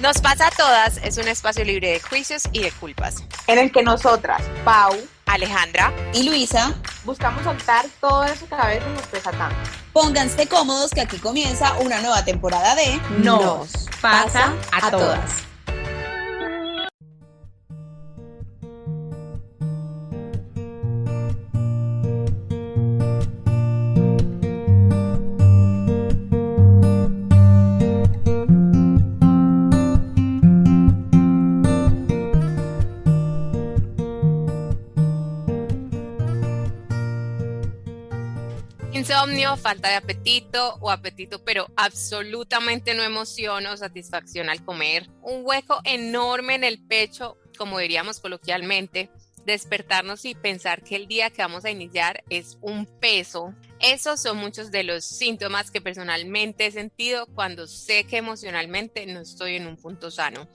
Nos pasa a todas es un espacio libre de juicios y de culpas. En el que nosotras, Pau, Alejandra y Luisa, buscamos soltar todo eso que a veces nos pesa tanto. pónganse cómodos que aquí comienza una nueva temporada de Nos pasa a todas. Insomnio, falta de apetito o apetito, pero absolutamente no emoción o satisfacción al comer. Un hueco enorme en el pecho, como diríamos coloquialmente. Despertarnos y pensar que el día que vamos a iniciar es un peso. Esos son muchos de los síntomas que personalmente he sentido cuando sé que emocionalmente no estoy en un punto sano.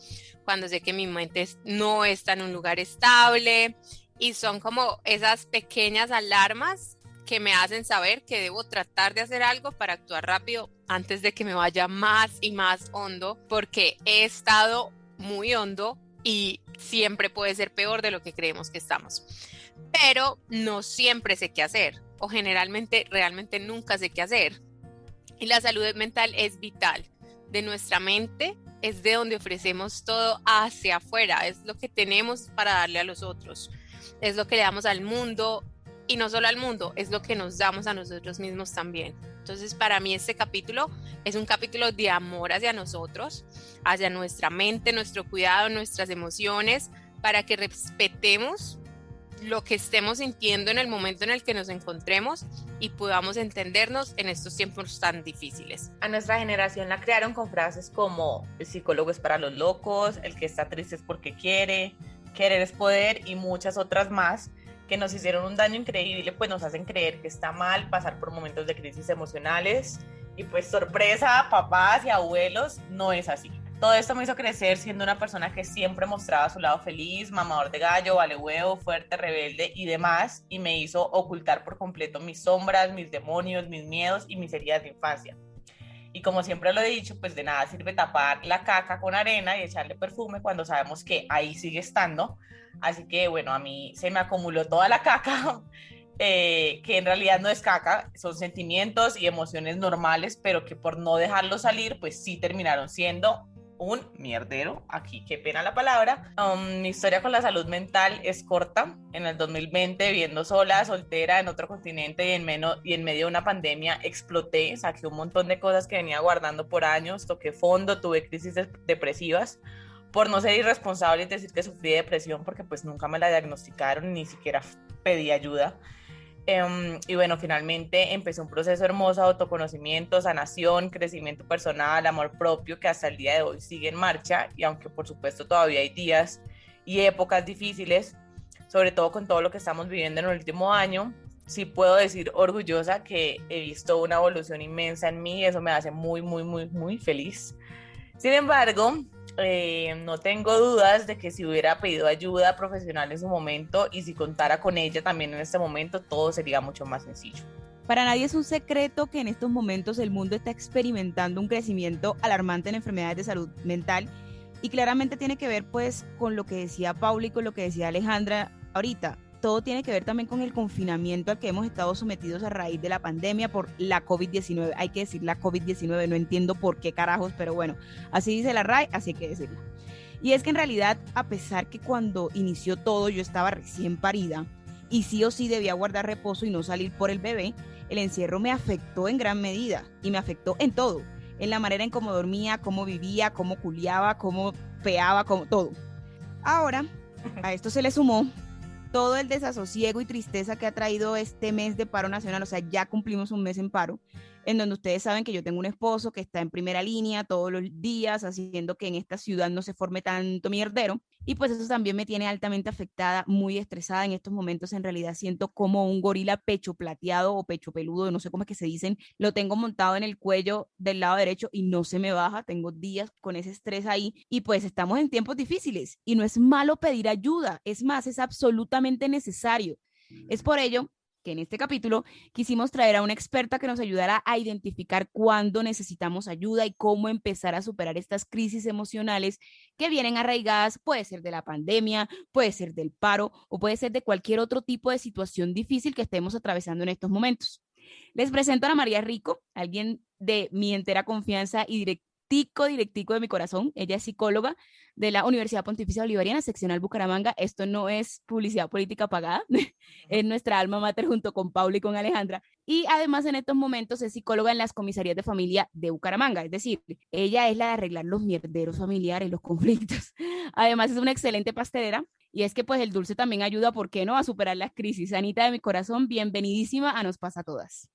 Cuando sé que mi mente no está en un lugar estable y son como esas pequeñas alarmas que me hacen saber que debo tratar de hacer algo para actuar rápido antes de que me vaya más y más hondo, porque he estado muy hondo y siempre puede ser peor de lo que creemos que estamos. Pero no siempre sé qué hacer, o generalmente realmente nunca sé qué hacer. Y la salud mental es vital. De nuestra mente es de donde ofrecemos todo hacia afuera, es lo que tenemos para darle a los otros, es lo que le damos al mundo. Y no solo al mundo, es lo que nos damos a nosotros mismos también. Entonces, para mí este capítulo es un capítulo de amor hacia nosotros, hacia nuestra mente, nuestro cuidado, nuestras emociones, para que respetemos lo que estemos sintiendo en el momento en el que nos encontremos y podamos entendernos en estos tiempos tan difíciles. A nuestra generación la crearon con frases como el psicólogo es para los locos, el que está triste es porque quiere, querer es poder y muchas otras más, que nos hicieron un daño increíble, pues nos hacen creer que está mal pasar por momentos de crisis emocionales y pues sorpresa, papás y abuelos, no es así. Todo esto me hizo crecer siendo una persona que siempre mostraba su lado feliz, mamador de gallo, vale huevo, fuerte, rebelde y demás, y me hizo ocultar por completo mis sombras, mis demonios, mis miedos y mis heridas de infancia. Y como siempre lo he dicho, pues de nada sirve tapar la caca con arena y echarle perfume cuando sabemos que ahí sigue estando. Así que bueno, a mí se me acumuló toda la caca, que en realidad no es caca, son sentimientos y emociones normales, pero que por no dejarlos salir, pues sí terminaron siendo un mierdero. Aquí, qué pena la palabra. Mi historia con la salud mental es corta. En el 2020, viviendo sola, soltera, en otro continente y en medio de una pandemia, exploté, saqué un montón de cosas que venía guardando por años, toqué fondo, tuve crisis depresivas, por no ser irresponsable y decir que sufrí de depresión, porque pues nunca me la diagnosticaron, ni siquiera pedí ayuda. Y bueno, finalmente empecé un proceso hermoso de autoconocimiento, sanación, crecimiento personal, amor propio, que hasta el día de hoy sigue en marcha, y aunque por supuesto todavía hay días y épocas difíciles, sobre todo con todo lo que estamos viviendo en el último año, sí puedo decir orgullosa que he visto una evolución inmensa en mí, y eso me hace muy, muy, muy, muy feliz. Sin embargo, no tengo dudas de que si hubiera pedido ayuda profesional en su momento y si contara con ella también en este momento, todo sería mucho más sencillo. Para nadie es un secreto que en estos momentos el mundo está experimentando un crecimiento alarmante en enfermedades de salud mental y claramente tiene que ver pues con lo que decía Paula y con lo que decía Alejandra ahorita. Todo tiene que ver también con el confinamiento al que hemos estado sometidos a raíz de la pandemia por la COVID-19. Hay que decir la COVID-19, no entiendo por qué carajos, pero bueno, así dice la RAE, así hay que decirla. Y es que en realidad, a pesar que cuando inició todo yo estaba recién parida y sí o sí debía guardar reposo y no salir por el bebé, el encierro me afectó en gran medida y me afectó en todo, en la manera en cómo dormía, cómo vivía, cómo culiaba, cómo peaba, cómo todo. Ahora, a esto se le sumó todo el desasosiego y tristeza que ha traído este mes de paro nacional. O sea, ya cumplimos un mes en paro, en donde ustedes saben que yo tengo un esposo que está en primera línea todos los días, haciendo que en esta ciudad no se forme tanto mierdero, y pues eso también me tiene altamente afectada, muy estresada en estos momentos. En realidad siento como un gorila pecho plateado o pecho peludo, no sé cómo es que se dicen, lo tengo montado en el cuello del lado derecho y no se me baja, tengo días con ese estrés ahí, y pues estamos en tiempos difíciles, y no es malo pedir ayuda, es más, es absolutamente necesario. Es por ello que en este capítulo quisimos traer a una experta que nos ayudara a identificar cuándo necesitamos ayuda y cómo empezar a superar estas crisis emocionales que vienen arraigadas, puede ser de la pandemia, puede ser del paro o puede ser de cualquier otro tipo de situación difícil que estemos atravesando en estos momentos. Les presento a Ana María Rico, alguien de mi entera confianza y directico de mi corazón. Ella es psicóloga de la Universidad Pontificia Bolivariana, seccional Bucaramanga. Esto no es publicidad política pagada, es nuestra alma mater junto con Paula y con Alejandra. Y además en estos momentos es psicóloga en las comisarías de familia de Bucaramanga, es decir, ella es la de arreglar los mierderos familiares, los conflictos. Además es una excelente pastelera y es que pues el dulce también ayuda, ¿por qué no?, a superar las crisis. Anita de mi corazón, bienvenidísima a Nos Pasa a Todas.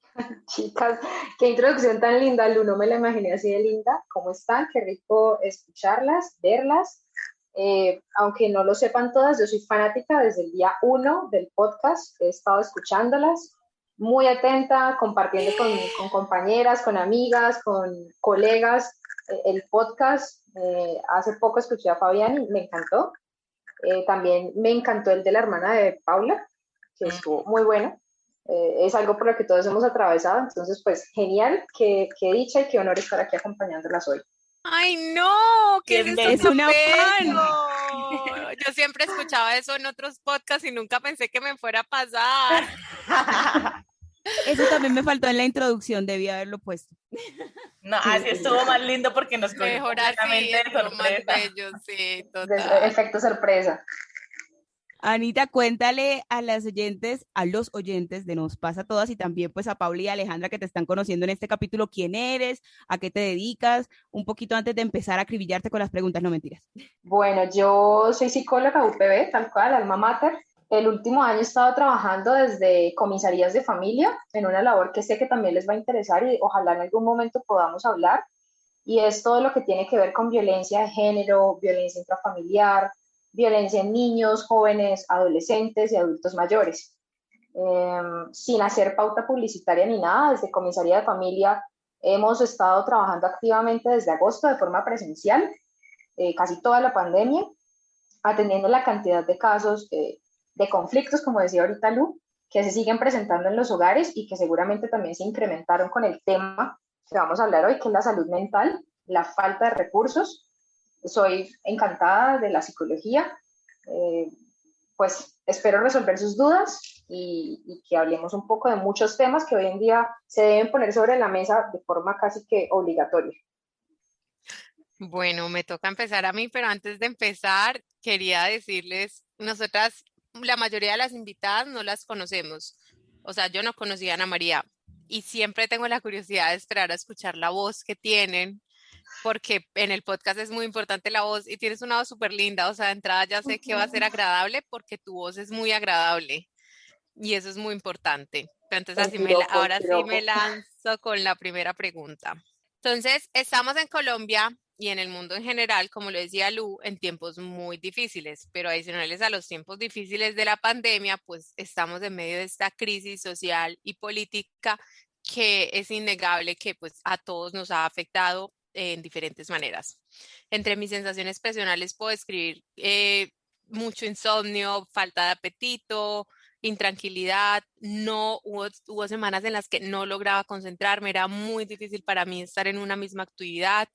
Chicas, qué introducción tan linda, Lu, no me la imaginé así de linda. ¿Cómo están? Qué rico escucharlas, verlas. Aunque no lo sepan todas, yo soy fanática desde el día 1 del podcast, he estado escuchándolas, muy atenta, compartiendo con compañeras, con amigas, con colegas el podcast. Hace poco escuché a Fabián y me encantó. También me encantó el de la hermana de Paula, que estuvo muy bueno. Es algo por lo que todos hemos atravesado, entonces pues genial, qué dicha y qué honor estar aquí acompañándolas hoy. ¡Ay, no! ¿Qué es eso Es tan una bello? Yo siempre escuchaba eso en otros podcasts y nunca pensé que me fuera a pasar. Eso también me faltó en la introducción, debí haberlo puesto. No, así estuvo más lindo porque nos cogió Mejor así, completamente de es lo más sorpresa. bello, sí, total. Efecto sorpresa. Anita, cuéntale a los oyentes de Nos Pasa a Todas y también pues a Paula y a Alejandra que te están conociendo en este capítulo, quién eres, a qué te dedicas, un poquito antes de empezar a acribillarte con las preguntas, no mentiras. Bueno, yo soy psicóloga UPB, tal cual, alma mater. El último año he estado trabajando desde comisarías de familia en una labor que sé que también les va a interesar y ojalá en algún momento podamos hablar. Y es todo lo que tiene que ver con violencia de género, violencia intrafamiliar, violencia en niños, jóvenes, adolescentes y adultos mayores. Sin hacer pauta publicitaria ni nada, desde Comisaría de Familia hemos estado trabajando activamente desde agosto de forma presencial, casi toda la pandemia, atendiendo la cantidad de casos de conflictos, como decía ahorita Lu, que se siguen presentando en los hogares y que seguramente también se incrementaron con el tema que vamos a hablar hoy, que es la salud mental, la falta de recursos. Soy encantada de la psicología, pues espero resolver sus dudas y que hablemos un poco de muchos temas que hoy en día se deben poner sobre la mesa de forma casi que obligatoria. Bueno, me toca empezar a mí, pero antes de empezar, quería decirles, nosotras, la mayoría de las invitadas no las conocemos. O sea, yo no conocía a Ana María y siempre tengo la curiosidad de esperar a escuchar la voz que tienen, porque en el podcast es muy importante la voz y tienes una voz súper linda, o sea, de entrada ya sé que va a ser agradable porque tu voz es muy agradable y eso es muy importante. Entonces, ahora sí me lanzo con la primera pregunta. Entonces, estamos en Colombia y en el mundo en general, como lo decía Lu, en tiempos muy difíciles, pero adicionales a los tiempos difíciles de la pandemia, pues estamos en medio de esta crisis social y política que es innegable que pues a todos nos ha afectado en diferentes maneras. Entre mis sensaciones personales puedo describir mucho insomnio, falta de apetito, intranquilidad, hubo semanas en las que no lograba concentrarme, era muy difícil para mí estar en una misma actividad,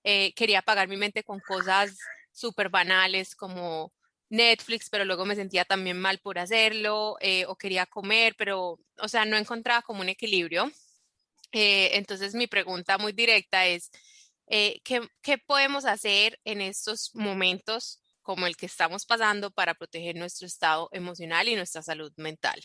quería apagar mi mente con cosas súper banales como Netflix, pero luego me sentía también mal por hacerlo, o quería comer, pero, o sea, no encontraba como un equilibrio. Entonces mi pregunta muy directa es, ¿qué podemos hacer en estos momentos como el que estamos pasando para proteger nuestro estado emocional y nuestra salud mental?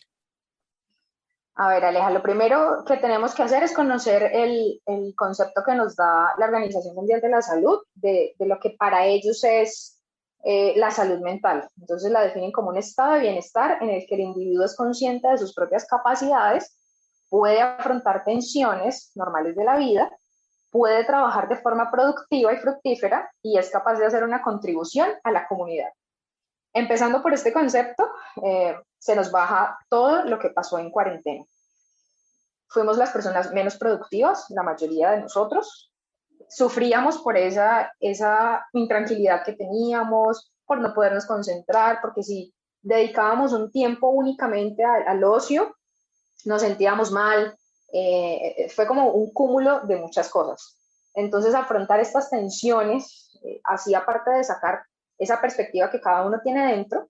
A ver, Aleja, lo primero que tenemos que hacer es conocer el concepto que nos da la Organización Mundial de la Salud de lo que para ellos es la salud mental. Entonces la definen como un estado de bienestar en el que el individuo es consciente de sus propias capacidades, puede afrontar tensiones normales de la vida, puede trabajar de forma productiva y fructífera y es capaz de hacer una contribución a la comunidad. Empezando por este concepto, se nos baja todo lo que pasó en cuarentena. Fuimos las personas menos productivas, la mayoría de nosotros. Sufríamos por esa intranquilidad que teníamos, por no podernos concentrar, porque si dedicábamos un tiempo únicamente al ocio, nos sentíamos mal, fue como un cúmulo de muchas cosas. Entonces, afrontar estas tensiones, así aparte de sacar esa perspectiva que cada uno tiene dentro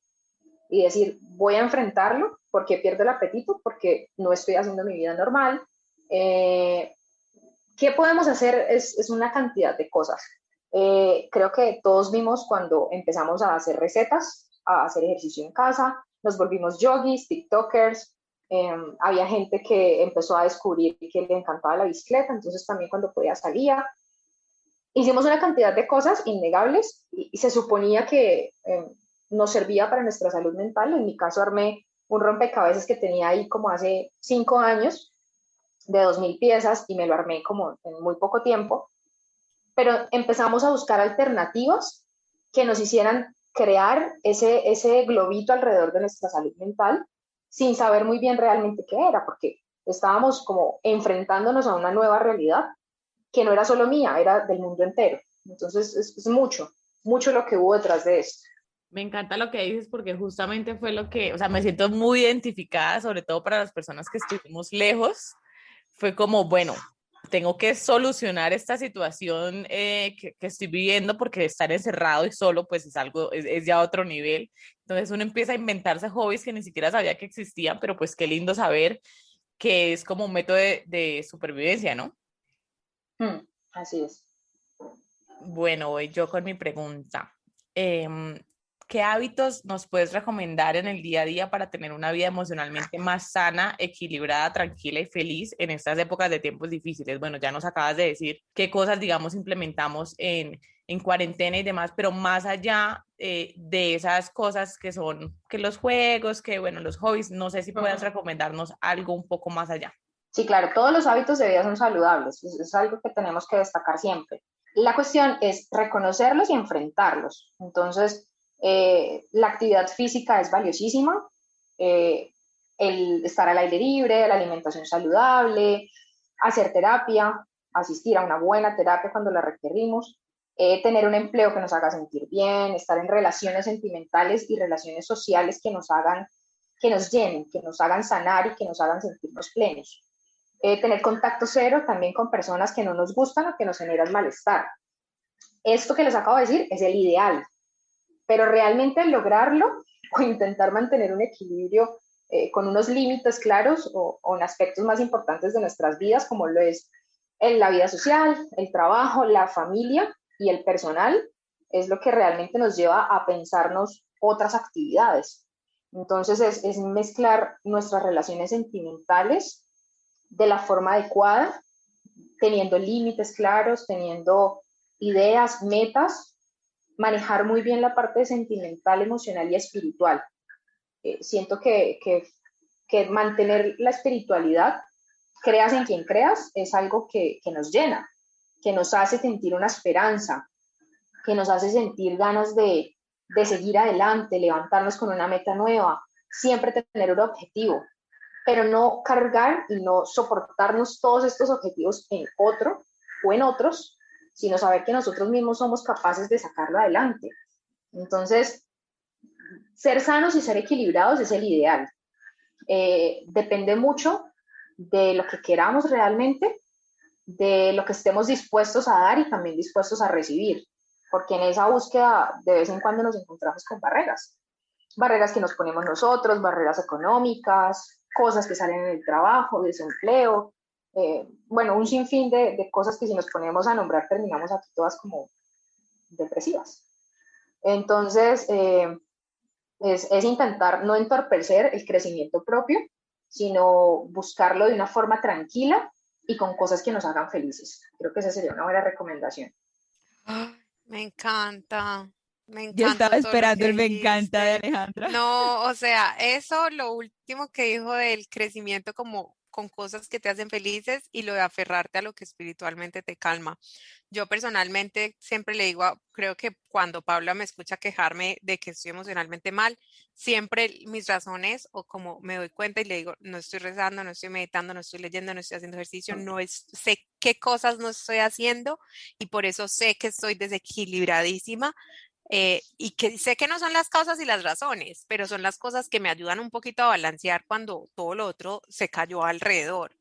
y decir, voy a enfrentarlo porque pierdo el apetito, porque no estoy haciendo mi vida normal. ¿Qué podemos hacer? Es una cantidad de cosas. Creo que todos vimos cuando empezamos a hacer recetas, a hacer ejercicio en casa, nos volvimos yogis, tiktokers, había gente que empezó a descubrir que le encantaba la bicicleta, entonces también cuando podía salía. Hicimos una cantidad de cosas innegables y se suponía que nos servía para nuestra salud mental. En mi caso armé un rompecabezas que tenía ahí como hace 5 años de 2000 piezas y me lo armé como en muy poco tiempo, pero empezamos a buscar alternativas que nos hicieran crear ese globito alrededor de nuestra salud mental sin saber muy bien realmente qué era, porque estábamos como enfrentándonos a una nueva realidad que no era solo mía, era del mundo entero. Entonces es mucho, mucho lo que hubo detrás de esto. Me encanta lo que dices porque justamente fue lo que, o sea, me siento muy identificada, sobre todo para las personas que estuvimos lejos. Fue como, bueno, tengo que solucionar esta situación que estoy viviendo porque estar encerrado y solo pues es algo, es ya otro nivel. Entonces uno empieza a inventarse hobbies que ni siquiera sabía que existían, pero pues qué lindo saber que es como un método de supervivencia, ¿no? Así es. Bueno, voy yo con mi pregunta. Em, ¿Qué hábitos nos puedes recomendar en el día a día para tener una vida emocionalmente más sana, equilibrada, tranquila y feliz en estas épocas de tiempos difíciles? Bueno, ya nos acabas de decir qué cosas, digamos, implementamos en cuarentena y demás, pero más allá de esas cosas que son, que los juegos, que bueno, los hobbies, no sé si puedas recomendarnos algo un poco más allá. Sí, claro, todos los hábitos de vida son saludables, es algo que tenemos que destacar siempre. La cuestión es reconocerlos y enfrentarlos. Entonces, la actividad física es valiosísima, eh, el estar al aire libre, la alimentación saludable, hacer terapia, asistir a una buena terapia cuando la requerimos, tener un empleo que nos haga sentir bien, estar en relaciones sentimentales y relaciones sociales que nos hagan, que nos llenen, que nos hagan sanar y que nos hagan sentirnos plenos. Tener contacto cero también con personas que no nos gustan o que nos generan malestar. Esto que les acabo de decir es el ideal, pero realmente lograrlo o intentar mantener un equilibrio con unos límites claros o en aspectos más importantes de nuestras vidas, como lo es en la vida social, el trabajo, la familia y el personal, es lo que realmente nos lleva a pensarnos otras actividades. Entonces es mezclar nuestras relaciones sentimentales de la forma adecuada, teniendo límites claros, teniendo ideas, metas, manejar muy bien la parte sentimental, emocional y espiritual. Siento que mantener la espiritualidad, creas en quien creas, es algo que nos llena, que nos hace sentir una esperanza, que nos hace sentir ganas de seguir adelante, levantarnos con una meta nueva, siempre tener un objetivo, pero no cargar y no soportarnos todos estos objetivos en otro o en otros, sino saber que nosotros mismos somos capaces de sacarlo adelante. Entonces, ser sanos y ser equilibrados es el ideal. Depende mucho de lo que queramos realmente, de lo que estemos dispuestos a dar y también dispuestos a recibir, porque en esa búsqueda de vez en cuando nos encontramos con barreras que nos ponemos nosotros, barreras económicas, cosas que salen en el trabajo, desempleo, bueno, un sinfín de cosas que si nos ponemos a nombrar terminamos aquí todas como depresivas. Entonces, es intentar no entorpecer el crecimiento propio, sino buscarlo de una forma tranquila y con cosas que nos hagan felices. Creo que esa sería una buena recomendación. Ay, me encanta, me Yo estaba encanta todo lo esperando que el me encanta de dijiste. Alejandra. No, o sea, eso, lo último que dijo del crecimiento como con cosas que te hacen felices y lo de aferrarte a lo que espiritualmente te calma. Yo personalmente siempre le digo, creo que cuando Paula me escucha quejarme de que estoy emocionalmente mal, siempre mis razones o como me doy cuenta y le digo, no estoy rezando, no estoy meditando, no estoy leyendo, no estoy haciendo ejercicio, no es, sé qué cosas no estoy haciendo y por eso sé que estoy desequilibradísima. y que sé que no son las causas y las razones, pero son las cosas que me ayudan un poquito a balancear cuando todo lo otro se cayó alrededor.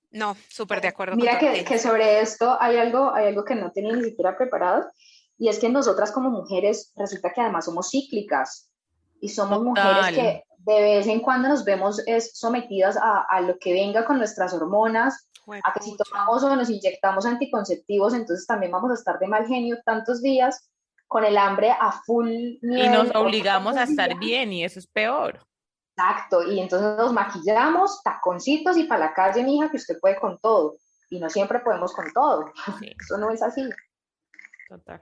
No, súper de acuerdo con Mira todo lo que que dijiste. sobre esto hay algo que no tenía ni siquiera preparado, y es que nosotras como mujeres resulta que además somos cíclicas y somos mujeres Total. que de vez en cuando nos vemos sometidas a lo que venga con nuestras hormonas, a que si Juepucha. tomamos o nos inyectamos anticonceptivos, entonces también vamos a estar de mal genio tantos días, con el hambre a full Y nos nivel otros obligamos a tantos estar días. bien y eso es peor. Exacto, y entonces nos maquillamos, taconcitos y para la calle, mija, que usted puede con todo. Y no siempre podemos con todo. Sí, Eso no es así. total.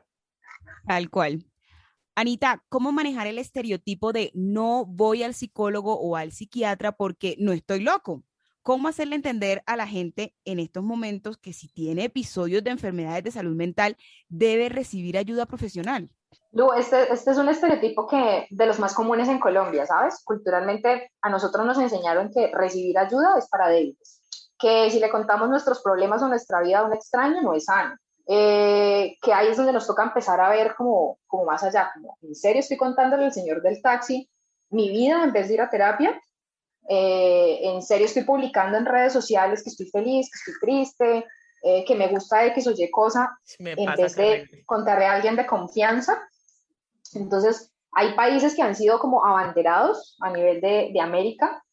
Tal cual. Anita, ¿cómo manejar el estereotipo de no voy al psicólogo o al psiquiatra porque no estoy loco? ¿Cómo hacerle entender a la gente en estos momentos que si tiene episodios de enfermedades de salud mental debe recibir ayuda profesional? Lu, este es un estereotipo que de los más comunes en Colombia, ¿sabes? Culturalmente a nosotros nos enseñaron que recibir ayuda es para débiles, que si le contamos nuestros problemas o nuestra vida a un extraño no es sano, que ahí es donde nos toca empezar a ver como más allá, como en serio estoy contándole al señor del taxi mi vida en vez de ir a terapia. En serio estoy publicando en redes sociales que estoy feliz, que estoy triste, que me gusta X o Y cosa, Me en pasa vez de terrible. contarle a alguien de confianza. Entonces, hay países que han sido como abanderados a nivel de América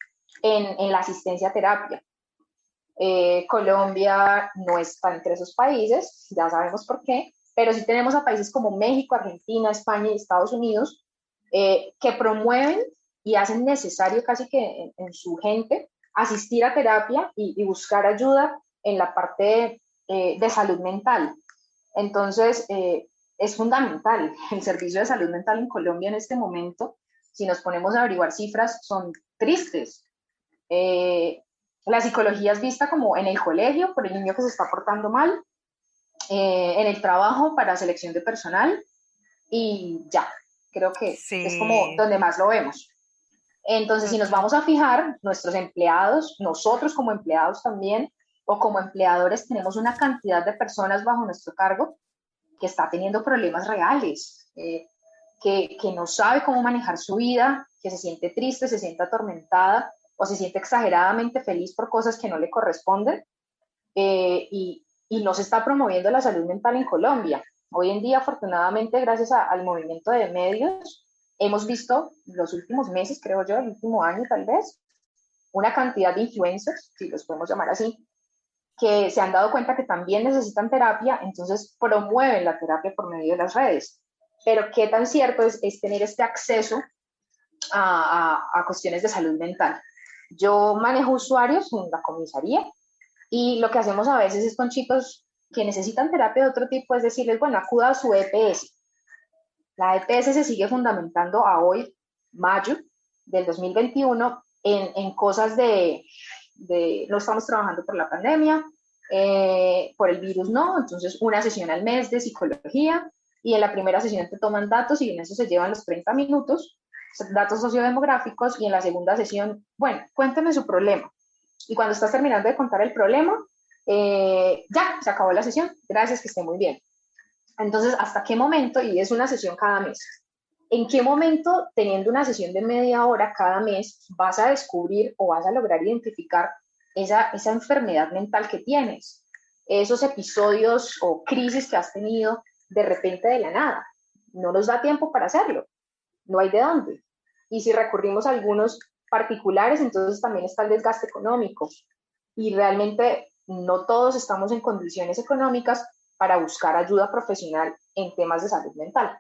en la asistencia a terapia. Colombia no está entre esos países, ya sabemos por qué, pero sí tenemos a países como México, Argentina, España y Estados Unidos que promueven y hacen necesario casi que en su gente asistir a terapia y buscar ayuda en la parte de salud mental. Entonces, es fundamental. El servicio de salud mental en Colombia en este momento, si nos ponemos a averiguar cifras, son tristes. Eh, la psicología es vista como en el colegio por el niño que se está portando mal, en el trabajo para selección de personal y ya, creo que es como Sí, donde más lo vemos. Entonces, si nos total. vamos a fijar, nuestros empleados, nosotros como empleados también, o como empleadores, tenemos una cantidad de personas bajo nuestro cargo que está teniendo problemas reales, que no sabe cómo manejar su vida, que se siente triste, se siente atormentada o se siente exageradamente feliz por cosas que no le corresponden, y no se está promoviendo la salud mental en Colombia. Hoy en día, afortunadamente, gracias al movimiento de medios, hemos visto los últimos meses, creo yo, el último año tal vez, una cantidad de influencers, si los podemos llamar así, que se han dado cuenta que también necesitan terapia, entonces promueven la terapia por medio de las redes. Pero qué tan cierto es tener este acceso a cuestiones de salud mental. Yo manejo usuarios en la comisaría y lo que hacemos a veces es con chicos que necesitan terapia de otro tipo, es decirles, bueno, acuda a su EPS. La EPS se sigue fundamentando a hoy, mayo del 2021, en cosas no estamos trabajando por la pandemia, por el virus no, entonces una sesión al mes de psicología y en la primera sesión te toman datos y en eso se llevan los 30 minutos, datos sociodemográficos, y en la segunda sesión, bueno, cuéntame su problema. Y cuando estás terminando de contar el problema, ya, se acabó la sesión, gracias, que esté muy bien. Entonces, ¿hasta qué momento? Y es una sesión cada mes. ¿En qué momento, teniendo una sesión de media hora cada mes, vas a descubrir o vas a lograr identificar esa enfermedad mental que tienes? Esos episodios o crisis que has tenido de repente de la nada. No nos da tiempo para hacerlo. No hay de dónde. Y si recurrimos a algunos particulares, entonces también está el desgaste económico. Y realmente no todos estamos en condiciones económicas para buscar ayuda profesional en temas de salud mental.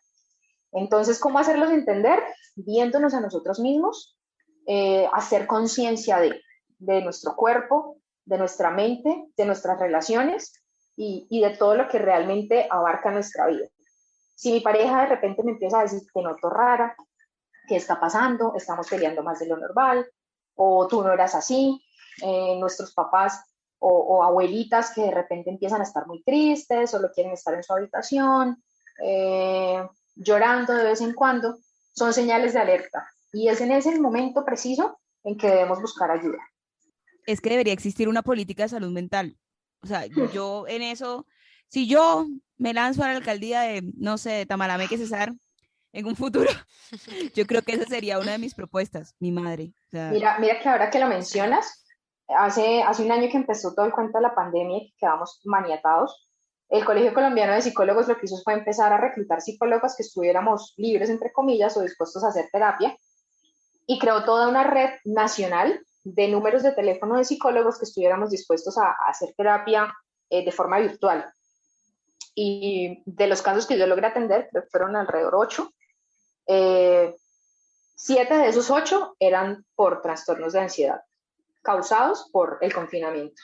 Entonces, ¿cómo hacerlos entender? Viéndonos a nosotros mismos, hacer conciencia de nuestro cuerpo, de nuestra mente, de nuestras relaciones y de todo lo que realmente abarca nuestra vida. Si mi pareja de repente me empieza a decir que noto rara, qué está pasando, estamos peleando más de lo normal, o tú no eras así, nuestros papás o abuelitas que de repente empiezan a estar muy tristes, solo quieren estar en su habitación, llorando de vez en cuando, son señales de alerta. Y es en ese momento preciso en que debemos buscar ayuda. Es que debería existir una política de salud mental. O sea, yo en eso, si yo me lanzo a la alcaldía de, no sé, de Tamalameque, Cesar, en un futuro. Yo creo que esa sería una de mis propuestas, mi madre. O sea, Mira que ahora que lo mencionas, hace un año que empezó todo el cuento de la pandemia y que quedamos maniatados, el Colegio Colombiano de Psicólogos lo que hizo fue empezar a reclutar psicólogos que estuviéramos libres, entre comillas, o dispuestos a hacer terapia, y creó toda una red nacional de números de teléfono de psicólogos que estuviéramos dispuestos a hacer terapia de forma virtual. Y de los casos que yo logré atender, creo que fueron alrededor 8, 7 de esos 8 eran por trastornos de ansiedad causados por el confinamiento.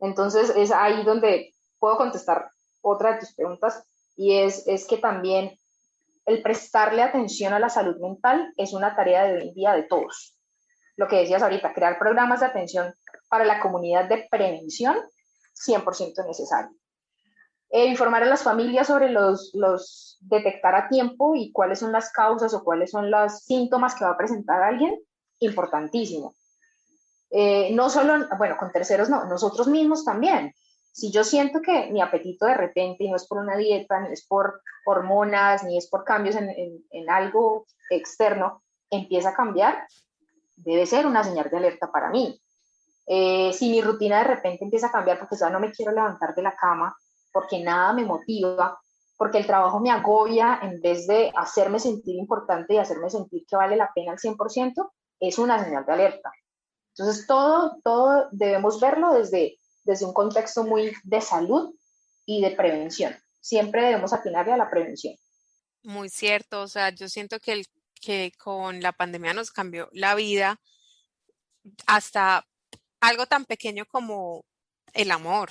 Entonces es ahí donde puedo contestar otra de tus preguntas, y es que también el prestarle atención a la salud mental es una tarea de hoy en día de todos. Lo que decías ahorita, crear programas de atención para la comunidad de prevención, 100% necesario. Informar a las familias sobre los detectar a tiempo y cuáles son las causas o cuáles son los síntomas que va a presentar alguien, importantísimo. No solo, bueno, con terceros no, nosotros mismos también. Si yo siento que mi apetito de repente, y no es por una dieta, ni es por hormonas, ni es por cambios en algo externo, empieza a cambiar, debe ser una señal de alerta para mí. Si mi rutina de repente empieza a cambiar porque ya no me quiero levantar de la cama, porque nada me motiva, porque el trabajo me agobia en vez de hacerme sentir importante y hacerme sentir que vale la pena al 100%, es una señal de alerta. Entonces, todo debemos verlo desde un contexto muy de salud y de prevención. Siempre debemos atinarle a la prevención. Muy cierto, o sea, yo siento que con la pandemia nos cambió la vida hasta algo tan pequeño como el amor.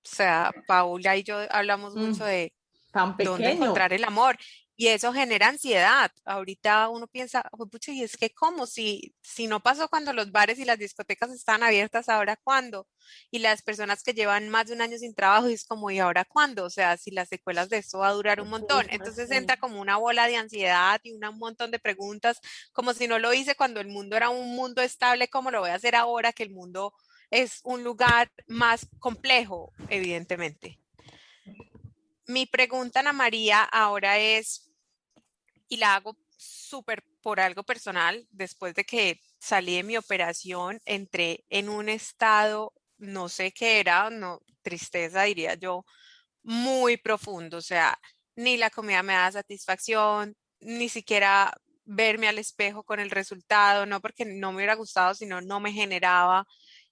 O sea, Paula y yo hablamos mucho de Tan dónde pequeño. encontrar el amor y eso genera ansiedad. Ahorita uno piensa, "Oh, pucha, y es que cómo, si no pasó cuando los bares y las discotecas estaban abiertas, ¿ahora cuándo? Y las personas que llevan más de un año sin trabajo, y es como, ¿y ahora cuándo? O sea, si las secuelas de esto va a durar un montón. Entonces entra como una bola de ansiedad y un montón de preguntas, como si no lo hice cuando el mundo era un mundo estable, ¿cómo lo voy a hacer ahora que el mundo es un lugar más complejo, evidentemente? Mi pregunta, Ana María, ahora es, y la hago súper por algo personal, después de que salí de mi operación, entré en un estado, no sé qué era, no, tristeza diría yo, muy profundo, o sea, ni la comida me da satisfacción, ni siquiera verme al espejo con el resultado, no porque no me hubiera gustado, sino no me generaba,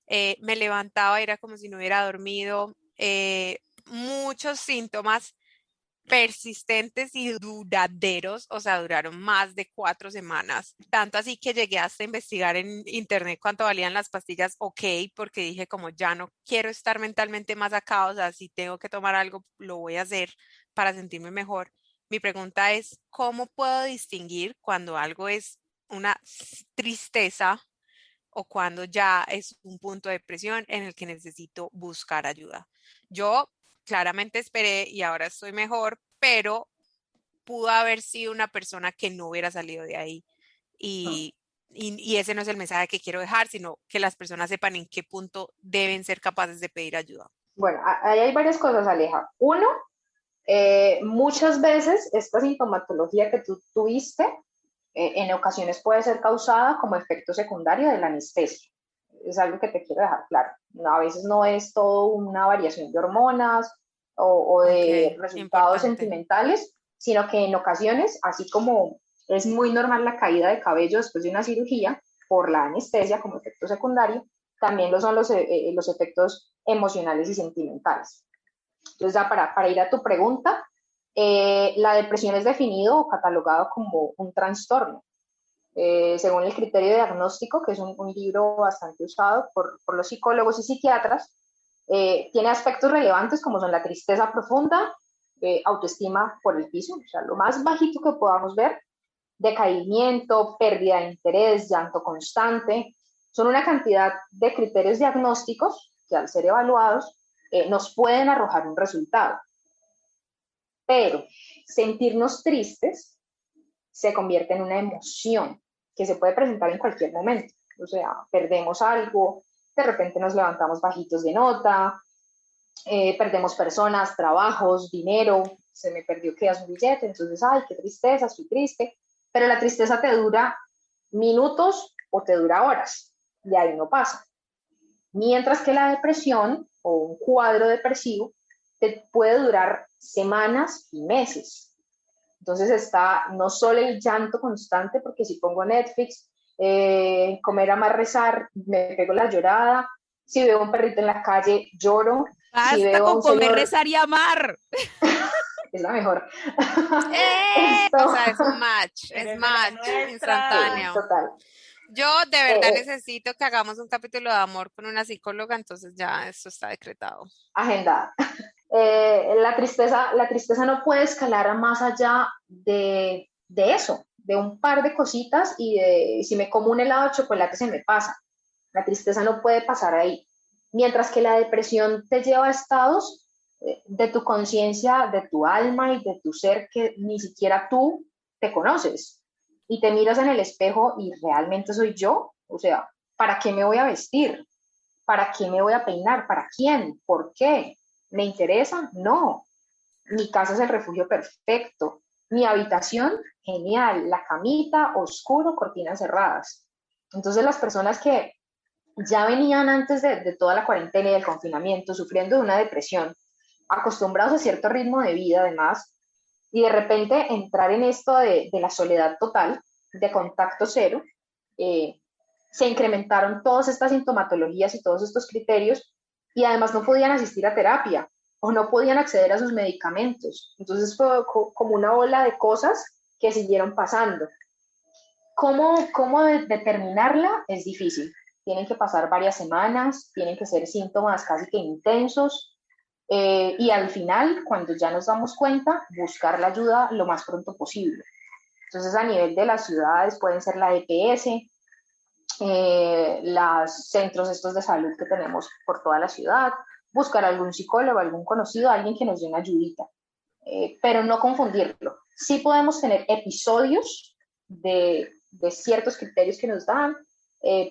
me levantaba, era como si no hubiera dormido, muchos síntomas persistentes y duraderos, o sea, duraron más de 4 semanas, tanto así que llegué hasta investigar en internet cuánto valían las pastillas, ok, porque dije como ya no quiero estar mentalmente más acá, o sea, si tengo que tomar algo, lo voy a hacer para sentirme mejor. Mi pregunta es, ¿cómo puedo distinguir cuando algo es una tristeza o cuando ya es un punto de depresión en el que necesito buscar ayuda? Yo claramente esperé y ahora estoy mejor, pero pudo haber sido una persona que no hubiera salido de ahí. Y ese no es el mensaje que quiero dejar, sino que las personas sepan en qué punto deben ser capaces de pedir ayuda. Bueno, ahí hay varias cosas, Aleja. Uno, muchas veces esta sintomatología que tú tuviste en ocasiones puede ser causada como efecto secundario de la anestesia. Es algo que te quiero dejar claro. No, a veces no es todo una variación de hormonas o de Ok, resultados importante. sentimentales, sino que en ocasiones, así como es muy normal la caída de cabello después de una cirugía por la anestesia como efecto secundario, también lo son los efectos emocionales y sentimentales. Entonces, ya para ir a tu pregunta, la depresión es definido o catalogado como un trastorno. Según el criterio diagnóstico, que es un libro bastante usado por los psicólogos y psiquiatras, tiene aspectos relevantes como son la tristeza profunda, autoestima por el piso, o sea, lo más bajito que podamos ver, decaimiento, pérdida de interés, llanto constante, son una cantidad de criterios diagnósticos que al ser evaluados nos pueden arrojar un resultado. Pero sentirnos tristes se convierte en una emoción que se puede presentar en cualquier momento. O sea, perdemos algo, de repente nos levantamos bajitos de nota, perdemos personas, trabajos, dinero, se me perdió que un billete, entonces, ay, qué tristeza, estoy triste, pero la tristeza te dura minutos o te dura horas, de ahí no pasa. Mientras que la depresión o un cuadro depresivo te puede durar semanas y meses. Entonces está no solo el llanto constante, porque si pongo Netflix, comer, amar, rezar, me pego la llorada. Si veo un perrito en la calle, lloro. Basta Si veo a con un comer, señor, rezar y amar. es la mejor. O sea, es un match, Eres es de la match nuestra. instantáneo. Total. Yo de verdad Eh, necesito que hagamos un capítulo de amor con una psicóloga, entonces ya esto está decretado. Agendada. La tristeza no puede escalar a más allá de eso, de un par de cositas y de si me como un helado de chocolate se me pasa. La tristeza no puede pasar ahí. Mientras que la depresión te lleva a estados de tu conciencia, de tu alma y de tu ser que ni siquiera tú te conoces. Y te miras en el espejo y realmente soy yo. O sea, ¿para qué me voy a vestir? ¿Para qué me voy a peinar? ¿Para quién? ¿Por qué? ¿Me interesa? No. Mi casa es el refugio perfecto. Mi habitación, genial. La camita, oscuro, cortinas cerradas. Entonces las personas que ya venían antes de toda la cuarentena y del confinamiento sufriendo de una depresión, acostumbrados a cierto ritmo de vida además, y de repente entrar en esto de la soledad total, de contacto cero, eh, se incrementaron todas estas sintomatologías y todos estos criterios y además no podían asistir a terapia o no podían acceder a sus medicamentos. Entonces fue como una ola de cosas que siguieron pasando. ¿Cómo determinarla? Es difícil. Tienen que pasar varias semanas, tienen que ser síntomas casi que intensos, y al final, cuando ya nos damos cuenta, buscar la ayuda lo más pronto posible. Entonces, a nivel de las ciudades pueden ser la EPS, los centros estos de salud que tenemos por toda la ciudad, buscar algún psicólogo, algún conocido, alguien que nos dé una ayudita, pero no confundirlo. Sí podemos tener episodios de ciertos criterios que nos dan,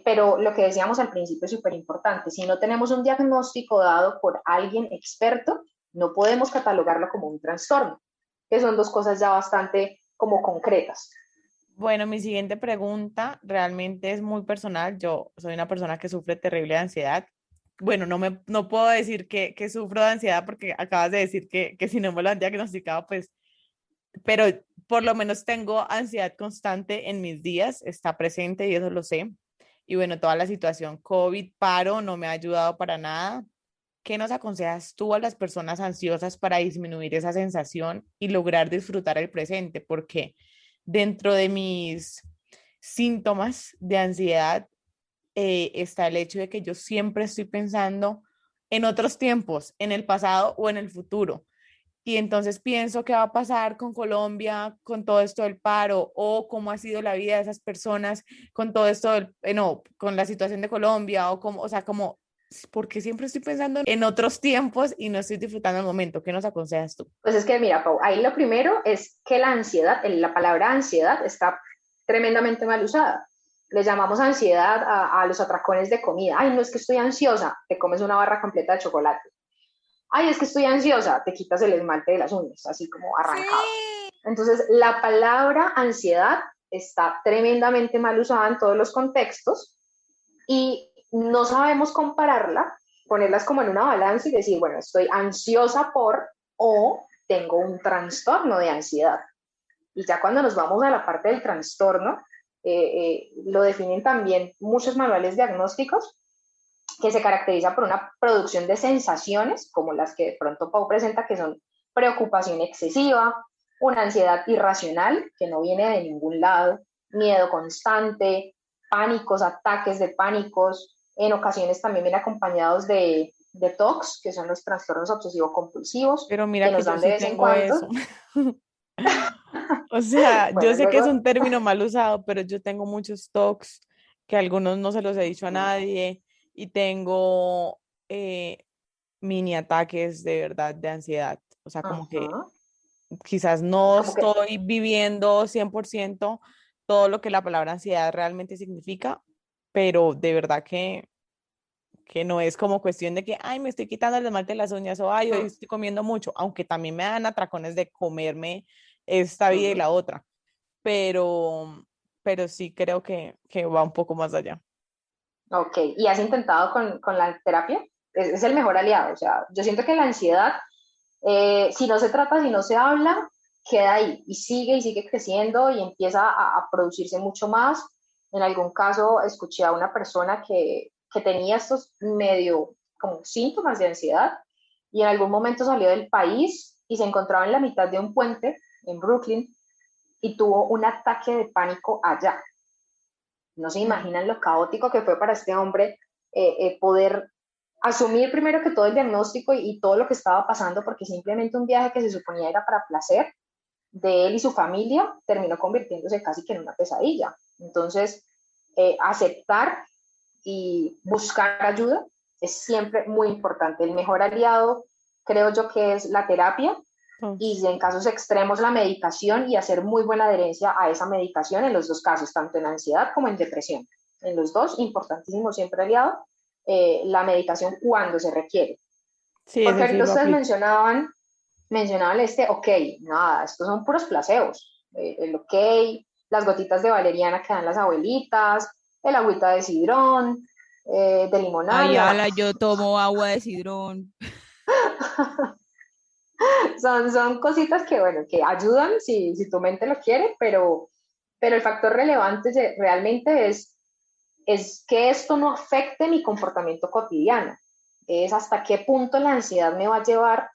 pero lo que decíamos al principio es súper importante. Si no tenemos un diagnóstico dado por alguien experto, no podemos catalogarlo como un trastorno, que son dos cosas ya bastante como concretas. Bueno, mi siguiente pregunta realmente es muy personal. Yo soy una persona que sufre terrible de ansiedad. Bueno, no puedo decir que sufro de ansiedad porque acabas de decir que si no me lo han diagnosticado, pues, pero por lo menos tengo ansiedad constante en mis días, está presente y eso lo sé. Y bueno, toda la situación COVID, paro, no me ha ayudado para nada. ¿Qué nos aconsejas tú a las personas ansiosas para disminuir esa sensación y lograr disfrutar el presente? Porque dentro de mis síntomas de ansiedad está el hecho de que yo siempre estoy pensando en otros tiempos, en el pasado o en el futuro. Y entonces pienso qué va a pasar con Colombia, con todo esto del paro, o cómo ha sido la vida de esas personas con todo esto no, con la situación de Colombia, o sea, como, porque siempre estoy pensando en otros tiempos y no estoy disfrutando el momento. ¿Qué nos aconsejas tú? Pues es que mira, Pau, ahí lo primero es que la ansiedad, la palabra ansiedad está tremendamente mal usada. Le llamamos ansiedad a los atracones de comida. Ay, no es que estoy ansiosa, te comes una barra completa de chocolate. Ay, es que estoy ansiosa, te quitas el esmalte de las uñas, así como arrancado. Sí. Entonces, la palabra ansiedad está tremendamente mal usada en todos los contextos y no sabemos compararla, ponerlas como en una balanza y decir, bueno, estoy ansiosa por o tengo un trastorno de ansiedad. Y ya cuando nos vamos a la parte del trastorno, lo definen también muchos manuales diagnósticos, que se caracteriza por una producción de sensaciones, como las que de pronto Pau presenta, que son preocupación excesiva, una ansiedad irracional, que no viene de ningún lado, miedo constante, pánicos, ataques de pánicos, en ocasiones también vienen acompañados de TOCs, que son los trastornos obsesivo-compulsivos, Pero que mira que nos yo dan de sí vez en tengo cuando. eso. O sea, yo Bueno, sé que es luego, un término mal usado, pero yo tengo muchos TOCs que algunos no se los he dicho a nadie y tengo mini ataques de verdad de ansiedad. O sea, como que uh-huh, quizás no como que estoy viviendo 100% todo lo que la palabra ansiedad realmente significa, pero de verdad que no es como cuestión de que, ay, me estoy quitando el esmalte de las uñas o ay, hoy estoy comiendo mucho, aunque también me dan atracones de comerme esta vida y la otra, pero, pero sí creo que va un poco más allá. Ok, ¿y has intentado con la terapia? Es el mejor aliado, o sea, yo siento que la ansiedad, si no se trata, si no se habla, queda ahí y sigue creciendo y empieza a producirse mucho más. En algún caso escuché a una persona que tenía estos medio como síntomas de ansiedad y en algún momento salió del país y se encontraba en la mitad de un puente en Brooklyn y tuvo un ataque de pánico allá. No se imaginan lo caótico que fue para este hombre poder asumir primero que todo el diagnóstico y todo lo que estaba pasando, porque simplemente un viaje que se suponía era para placer de él y su familia terminó convirtiéndose casi que en una pesadilla. Entonces, aceptar y buscar ayuda es siempre muy importante. El mejor aliado creo yo que es la terapia y en casos extremos la medicación y hacer muy buena adherencia a esa medicación en los dos casos, tanto en ansiedad como en depresión. En los dos, importantísimo siempre aliado, la medicación cuando se requiere. Sí, Porque ese sí ahorita lo ustedes aplico. mencionaban ok, nada, estos son puros placebos. El ok, las gotitas de valeriana que dan las abuelitas, el agüita de sidrón, de limonada, Ay, bueno, ala, yo tomo agua de sidrón. son cositas que, bueno, que ayudan si tu mente lo quiere, pero el factor relevante realmente es que esto no afecte mi comportamiento cotidiano. Es hasta qué punto la ansiedad me va a llevar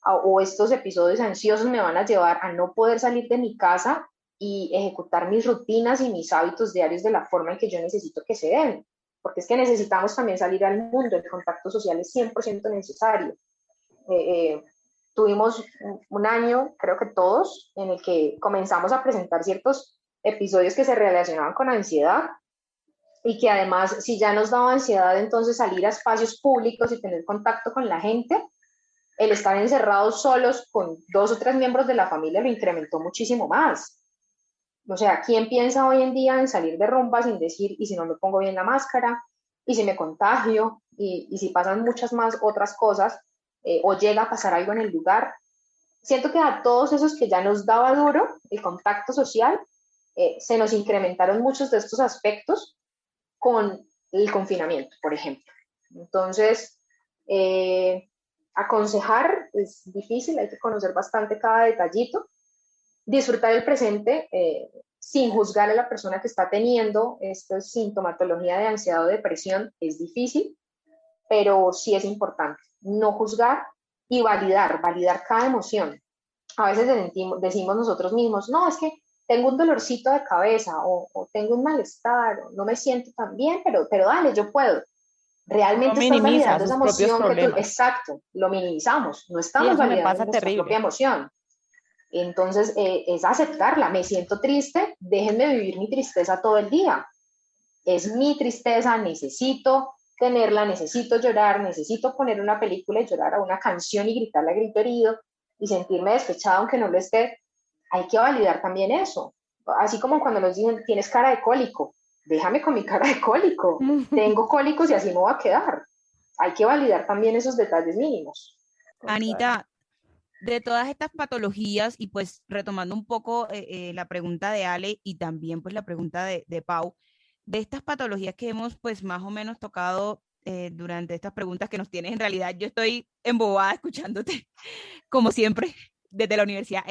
o estos episodios ansiosos me van a llevar a no poder salir de mi casa y ejecutar mis rutinas y mis hábitos diarios de la forma en que yo necesito que se den. Porque es que necesitamos también salir al mundo, el contacto social es 100% necesario. Tuvimos un año, creo que todos, en el que comenzamos a presentar ciertos episodios que se relacionaban con ansiedad y que además, si ya nos daba ansiedad, entonces salir a espacios públicos y tener contacto con la gente, el estar encerrados solos con 2 o 3 miembros de la familia lo incrementó muchísimo más. O sea, ¿quién piensa hoy en día en salir de rumba sin decir, y si no me pongo bien la máscara, y si me contagio, y si pasan muchas más otras cosas, o llega a pasar algo en el lugar? Siento que a todos esos que ya nos daba duro el contacto social, se nos incrementaron muchos de estos aspectos con el confinamiento, por ejemplo. Entonces, aconsejar es difícil, hay que conocer bastante cada detallito, disfrutar el presente sin juzgar a la persona que está teniendo esta sintomatología de ansiedad o depresión es difícil, pero sí es importante no juzgar y validar cada emoción. A veces decimos nosotros mismos, no, es que tengo un dolorcito de cabeza o tengo un malestar, o no me siento tan bien, pero dale, yo puedo. Uno Realmente estás minimiza validando esa sus propios emoción que tú, problemas. exacto, lo minimizamos, no Sí, estamos eso me validando pasa nuestra propia terrible. emoción. Entonces, es aceptarla, me siento triste, déjenme vivir mi tristeza todo el día. Es mi tristeza, necesito tenerla, necesito llorar, necesito poner una película y llorar a una canción y gritarla a grito herido y sentirme despechada aunque no lo esté. Hay que validar también eso. Así como cuando nos dicen, tienes cara de cólico, déjame con mi cara de cólico. Tengo cólicos y así me voy a quedar. Hay que validar también esos detalles mínimos. Total. Anita, de todas estas patologías y pues retomando un poco la pregunta de Ale y también pues la pregunta de Pau, de estas patologías que hemos pues más o menos tocado durante estas preguntas que nos tienes, en realidad yo estoy embobada escuchándote como siempre desde la universidad,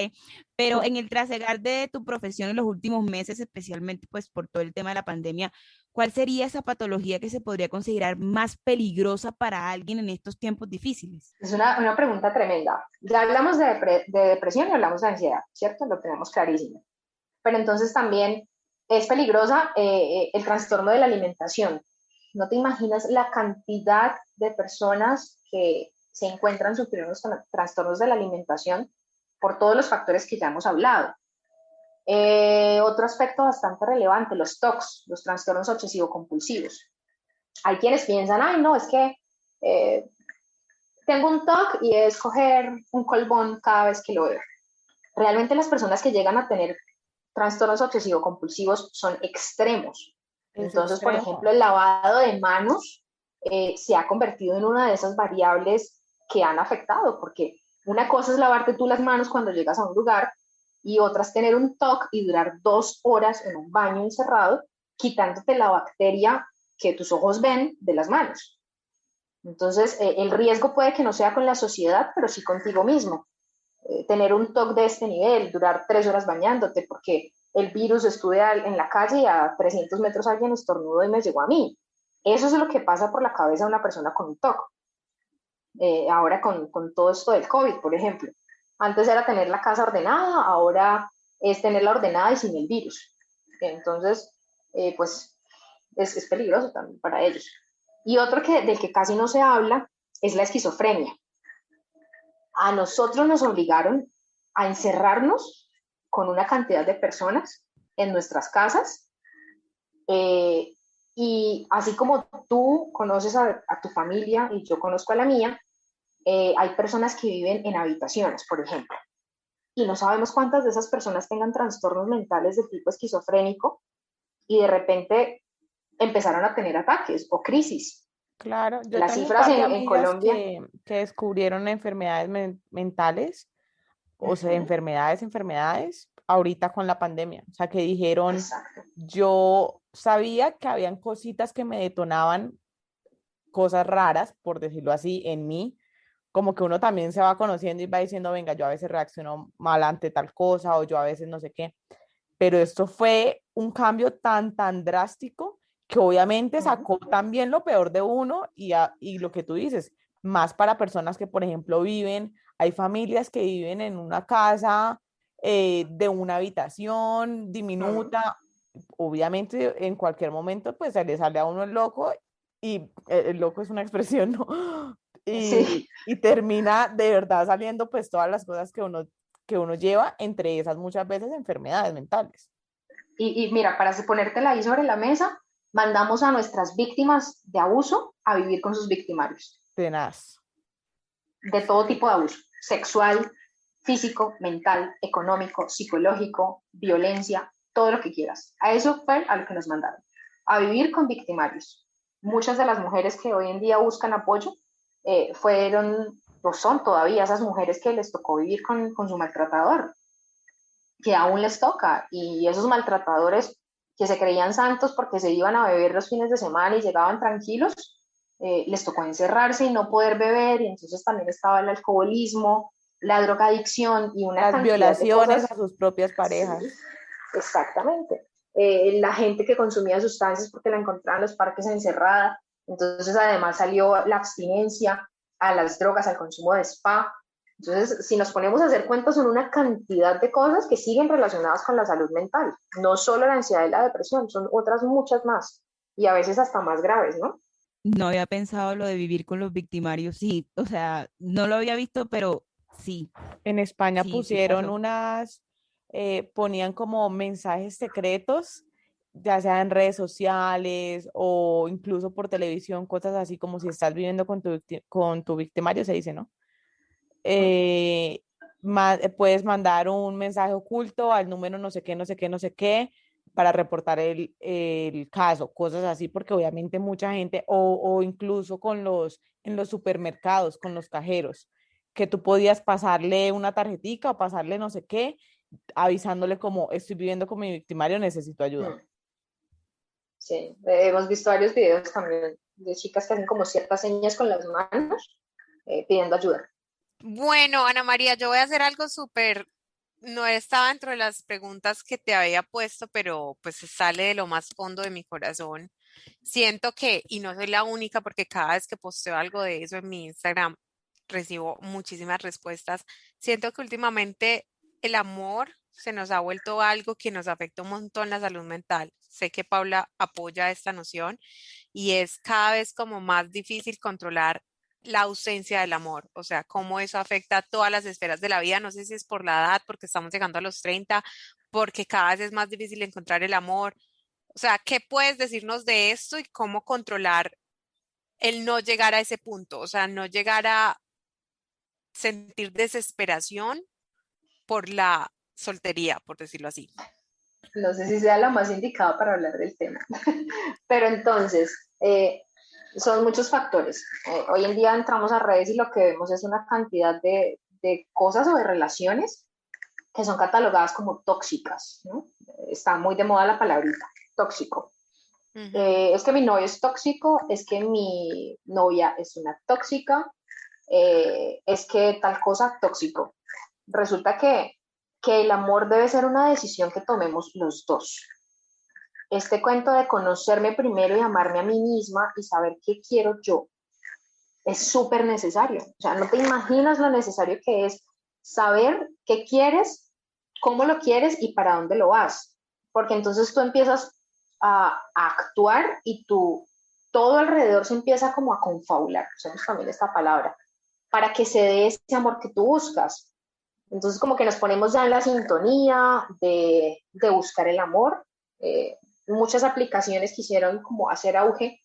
pero en el trasegar de tu profesión en los últimos meses, especialmente pues por todo el tema de la pandemia, ¿cuál sería esa patología que se podría considerar más peligrosa para alguien en estos tiempos difíciles? Es una pregunta tremenda. Ya hablamos de depresión y hablamos de ansiedad, ¿cierto? Lo tenemos clarísimo. Pero entonces también es peligrosa el trastorno de la alimentación. No te imaginas la cantidad de personas que se encuentran sufriendo trastornos de la alimentación por todos los factores que ya hemos hablado. Otro aspecto bastante relevante, los TOCs, los trastornos obsesivo-compulsivos. Hay quienes piensan, ay, no, es que tengo un TOC y es coger un colbón cada vez que lo veo. Realmente las personas que llegan a tener trastornos obsesivo-compulsivos son extremos. Es Entonces, por extremo. ejemplo, el lavado de manos se ha convertido en una de esas variables que han afectado, porque una cosa es lavarte tú las manos cuando llegas a un lugar y otra es tener un TOC y durar 2 horas en un baño encerrado, quitándote la bacteria que tus ojos ven de las manos. Entonces, el riesgo puede que no sea con la sociedad, pero sí contigo mismo. Tener un TOC de este nivel, durar 3 horas bañándote, porque el virus estuve en la calle y a 300 metros alguien estornudó y me llegó a mí. Eso es lo que pasa por la cabeza de una persona con un TOC. Ahora con todo esto del COVID, por ejemplo. Antes era tener la casa ordenada, ahora es tenerla ordenada y sin el virus. Entonces, pues es peligroso también para ellos. Y otro del que casi no se habla es la esquizofrenia. A nosotros nos obligaron a encerrarnos con una cantidad de personas en nuestras casas, y así como tú conoces a tu familia y yo conozco a la mía, hay personas que viven en habitaciones, por ejemplo, y no sabemos cuántas de esas personas tengan trastornos mentales de tipo esquizofrénico y de repente empezaron a tener ataques o crisis. Claro, yo Las tengo un cifras par de en amigas Colombia. que descubrieron enfermedades mentales, o sea, enfermedades, ahorita con la pandemia. O sea, que dijeron, Exacto. yo sabía que habían cositas que me detonaban cosas raras, por decirlo así, en mí, como que uno también se va conociendo y va diciendo, venga, yo a veces reacciono mal ante tal cosa o yo a veces no sé qué, pero esto fue un cambio tan drástico que obviamente sacó también lo peor de uno y lo que tú dices, más para personas que, por ejemplo, hay familias que viven en una casa de una habitación diminuta, obviamente en cualquier momento pues se le sale a uno el loco y el loco es una expresión, ¿no? Sí. Y termina de verdad saliendo pues todas las cosas que uno lleva, entre esas muchas veces enfermedades mentales. Y mira, para ponértela ahí sobre la mesa, mandamos a nuestras víctimas de abuso a vivir con sus victimarios, Tenaz. de todo tipo de abuso, sexual, físico, mental, económico, psicológico, violencia, todo lo que quieras. A eso fue a lo que nos mandaron, a vivir con victimarios. Muchas de las mujeres que hoy en día buscan apoyo fueron, o son todavía esas mujeres que les tocó vivir con su maltratador, que aún les toca, y esos maltratadores que se creían santos porque se iban a beber los fines de semana y llegaban tranquilos, les tocó encerrarse y no poder beber, y entonces también estaba el alcoholismo, la drogadicción y una Las cantidad de violaciones cosas. a sus propias Sí, parejas. exactamente. La gente que consumía sustancias porque la encontraban en los parques encerrada, entonces además salió la abstinencia a las drogas, al consumo de spa. Entonces, si nos ponemos a hacer cuentas, son una cantidad de cosas que siguen relacionadas con la salud mental. No solo la ansiedad y la depresión, son otras muchas más y a veces hasta más graves, ¿no? No había pensado lo de vivir con los victimarios, sí, o sea, no lo había visto, pero sí, En España sí pusieron pasó. ponían como mensajes secretos, ya sea en redes sociales o incluso por televisión, cosas así como si estás viviendo con tu victimario, se dice, ¿no? eh, Puedes mandar un mensaje oculto al número no sé qué, no sé qué, no sé qué, para reportar el caso, cosas así, porque obviamente mucha gente, o incluso en los supermercados, con los cajeros, que tú podías pasarle una tarjetica o pasarle no sé qué, avisándole como estoy viviendo con mi victimario, necesito ayuda. Sí, hemos visto varios videos también de chicas que hacen como ciertas señas con las manos pidiendo ayuda. Bueno, Ana María, yo voy a hacer algo súper, no estaba dentro de las preguntas que te había puesto, pero pues sale de lo más hondo de mi corazón. Siento que, y no soy la única, porque cada vez que posteo algo de eso en mi Instagram, recibo muchísimas respuestas. Siento que últimamente el amor se nos ha vuelto algo que nos afecta un montón la salud mental. Sé que Paula apoya esta noción y es cada vez como más difícil controlar la ausencia del amor, o sea, cómo eso afecta a todas las esferas de la vida. No sé si es por la edad, porque estamos llegando a los 30, porque cada vez es más difícil encontrar el amor. O sea, ¿qué puedes decirnos de esto y cómo controlar el no llegar a ese punto? O sea, no llegar a sentir desesperación por la soltería, por decirlo así. No sé si sea la más indicada para hablar del tema. Pero entonces, Son muchos factores. Hoy en día entramos a redes y lo que vemos es una cantidad de cosas o de relaciones que son catalogadas como tóxicas, ¿no? Está muy de moda la palabrita, tóxico. Es que mi novio es tóxico, es que mi novia es una tóxica, es que tal cosa tóxico. Resulta que el amor debe ser una decisión que tomemos los dos. Este cuento de conocerme primero y amarme a mí misma y saber qué quiero yo es súper necesario. O sea, no te imaginas lo necesario que es saber qué quieres, cómo lo quieres y para dónde lo vas. Porque entonces tú empiezas a actuar y todo alrededor se empieza como a confabular, usamos también esta palabra, para que se dé ese amor que tú buscas. Entonces como que nos ponemos ya en la sintonía de buscar el amor. Muchas aplicaciones quisieron como hacer auge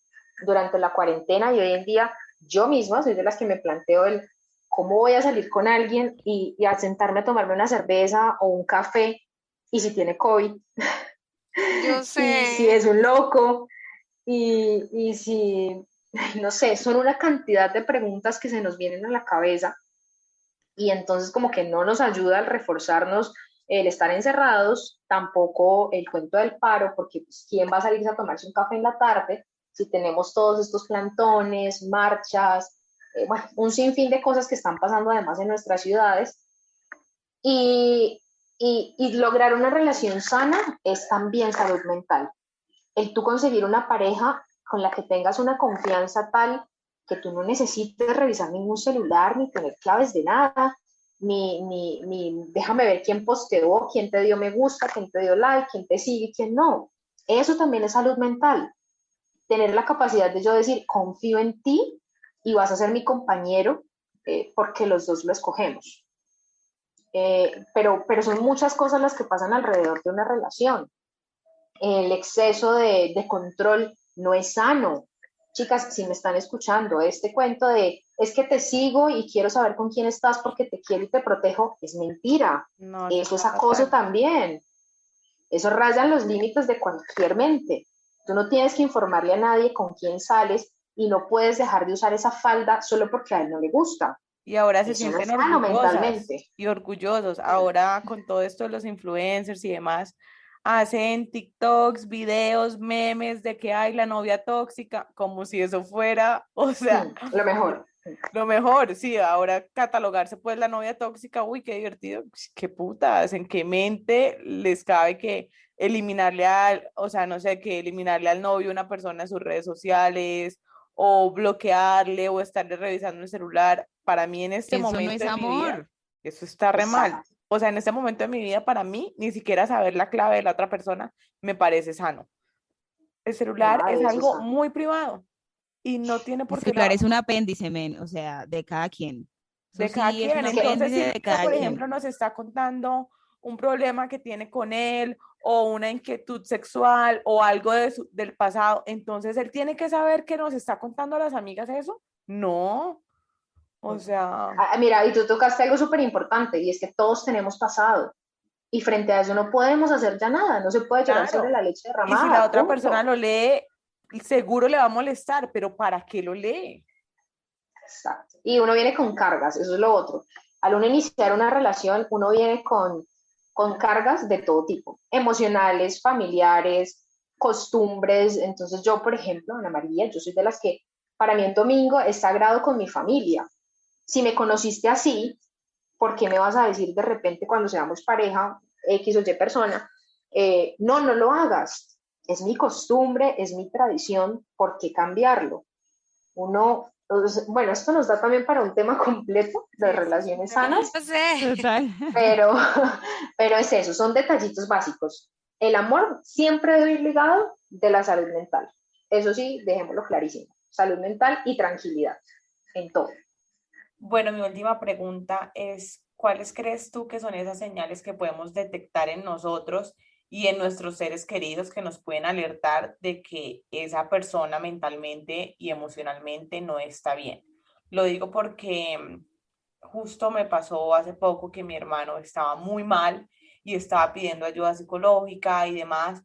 durante la cuarentena y hoy en día yo misma soy de las que me planteo el cómo voy a salir con alguien y a sentarme a tomarme una cerveza o un café y si tiene COVID. Yo sé. Y si es un loco, y si, no sé, son una cantidad de preguntas que se nos vienen a la cabeza y entonces como que no nos ayuda al reforzarnos el estar encerrados, tampoco el cuento del paro, porque pues, ¿quién va a salirse a tomarse un café en la tarde si tenemos todos estos plantones, marchas, bueno, un sinfín de cosas que están pasando además en nuestras ciudades? Y, y lograr una relación sana es también salud mental. El tú conseguir una pareja con la que tengas una confianza tal que tú no necesites revisar ningún celular, ni tener claves de nada, ni déjame ver quién posteó, quién te dio me gusta, quién te dio like, quién te sigue, quién no. Eso también es salud mental. Tener la capacidad de yo decir, confío en ti y vas a ser mi compañero porque los dos lo escogemos. Pero son muchas cosas las que pasan alrededor de una relación. El exceso de control no es sano. Chicas, si me están escuchando, este cuento de es que te sigo y quiero saber con quién estás porque te quiero y te protejo, es mentira. No, Eso es está acoso fatal. también. Eso raya los límites de cualquier mente. Tú no tienes que informarle a nadie con quién sales y no puedes dejar de usar esa falda solo porque a él no le gusta. Y ahora se Eso no es sienten sano orgullosas mentalmente. y orgullosos. Ahora con todo esto de los influencers y demás, hacen TikToks, videos, memes de que hay la novia tóxica, como si eso fuera, o sea, Lo mejor. lo mejor, sí, ahora catalogarse pues la novia tóxica, uy, qué divertido, qué putas, en qué mente les cabe que eliminarle al, o sea, no sé, que eliminarle al novio una persona en sus redes sociales o bloquearle o estarle revisando el celular. Para mí en este Eso no momento es de mi vida, amor. eso está re mal. Exacto. O sea, en este momento de mi vida, para mí, ni siquiera saber la clave de la otra persona me parece sano. El celular Nada es de eso es algo sano. muy privado y no tiene El por qué celular la, es un apéndice, men, o sea, de cada quien. Eso de cada sí es un quien. Es que Entonces, si apéndice mi de amiga, cada por quien. ejemplo, nos está contando un problema que tiene con él o una inquietud sexual o algo del pasado, entonces él tiene que saber que nos está contando a las amigas eso. No, o sea, Mira, y tú tocaste algo súper importante y es que todos tenemos pasado y frente a eso no podemos hacer ya nada, no se puede llorar sobre claro. la leche Y si la derramada, otra persona punto. lo lee, seguro le va a molestar, pero ¿para qué lo lee? Exacto. Y uno viene con cargas, eso es lo otro. Al uno iniciar una relación, uno viene con cargas de todo tipo, emocionales, familiares, costumbres. Entonces yo, por ejemplo, Ana María, yo soy de las que para mí un domingo es sagrado con mi familia. Si me conociste así, ¿por qué me vas a decir de repente cuando seamos pareja, X o Y persona, no, no lo hagas? Es mi costumbre, es mi tradición, ¿por qué cambiarlo? Uno, bueno, esto nos da también para un tema completo Sí, de esto es un relaciones tema. sanas, Yo sé. Total. pero, pero es eso, son detallitos básicos. El amor siempre debe ir ligado de la salud mental. Eso sí, dejémoslo clarísimo. Salud mental y tranquilidad en todo. Bueno, mi última pregunta es, ¿cuáles crees tú que son esas señales que podemos detectar en nosotros y en nuestros seres queridos que nos pueden alertar de que esa persona mentalmente y emocionalmente no está bien? Lo digo porque justo me pasó hace poco que mi hermano estaba muy mal y estaba pidiendo ayuda psicológica y demás.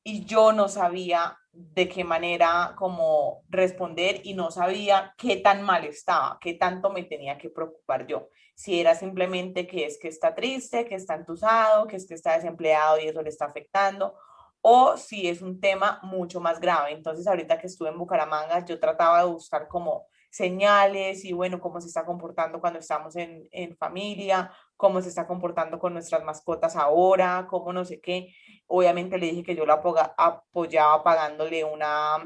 y yo no sabía de qué manera como responder y no sabía qué tan mal estaba, qué tanto me tenía que preocupar yo. Si era simplemente que es que está triste, que está entusado, que es que está desempleado y eso le está afectando, o si es un tema mucho más grave. Entonces, ahorita que estuve en Bucaramanga, yo trataba de buscar como señales y bueno, cómo se está comportando cuando estamos en familia, cómo se está comportando con nuestras mascotas ahora, cómo no sé qué. Obviamente le dije que yo lo apoyaba pagándole una,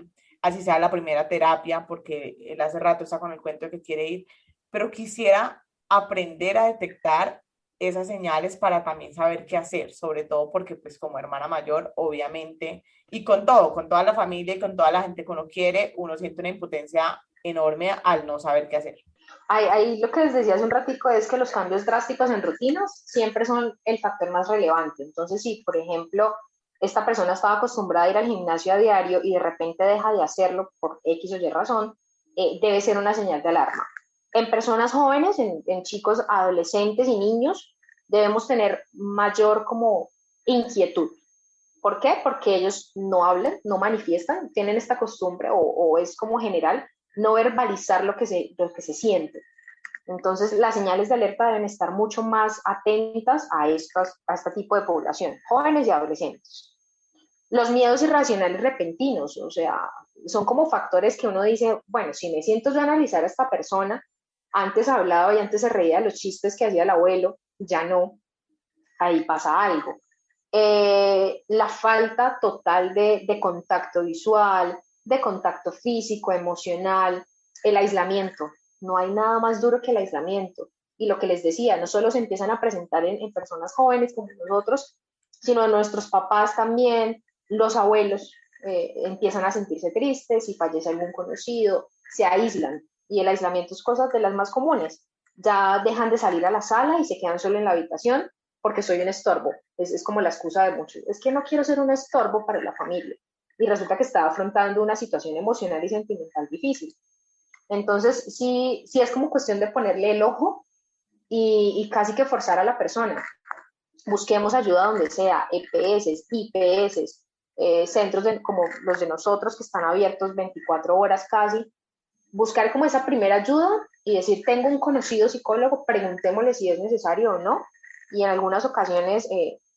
así sea la primera terapia, porque él hace rato está con el cuento de que quiere ir, pero quisiera aprender a detectar esas señales para también saber qué hacer, sobre todo porque pues como hermana mayor, obviamente, y con todo, con toda la familia y con toda la gente que uno quiere, uno siente una impotencia enorme al no saber qué hacer. Ahí lo que les decía hace un ratico es que los cambios drásticos en rutinas siempre son el factor más relevante. Entonces, si por ejemplo esta persona estaba acostumbrada a ir al gimnasio a diario y de repente deja de hacerlo por X o Y razón, debe ser una señal de alarma. En personas jóvenes, en chicos, adolescentes y niños, debemos tener mayor como inquietud. ¿Por qué? Porque ellos no hablan, no manifiestan, tienen esta costumbre o es como general no verbalizar lo que se siente. Entonces, las señales de alerta deben estar mucho más atentas a este tipo de población, jóvenes y adolescentes. Los miedos irracionales repentinos, o sea, son como factores que uno dice, bueno, si me siento yo a analizar a esta persona, antes hablaba y antes se reía de los chistes que hacía el abuelo, ya no, ahí pasa algo. La falta total de contacto visual, de contacto físico, emocional, el aislamiento. No hay nada más duro que el aislamiento. Y lo que les decía, no solo se empiezan a presentar en personas jóvenes como nosotros, sino en nuestros papás también, los abuelos empiezan a sentirse tristes, si fallece algún conocido, se aíslan. Y el aislamiento es cosa de las más comunes. Ya dejan de salir a la sala y se quedan solo en la habitación porque soy un estorbo. Es como la excusa de muchos. Es que no quiero ser un estorbo para la familia. Y resulta que estaba afrontando una situación emocional y sentimental difícil. Entonces, sí es como cuestión de ponerle el ojo y casi que forzar a la persona. Busquemos ayuda donde sea, EPS, IPS, centros como los de nosotros que están abiertos 24 horas casi. Buscar como esa primera ayuda y decir, tengo un conocido psicólogo, preguntémosle si es necesario o no. Y en algunas ocasiones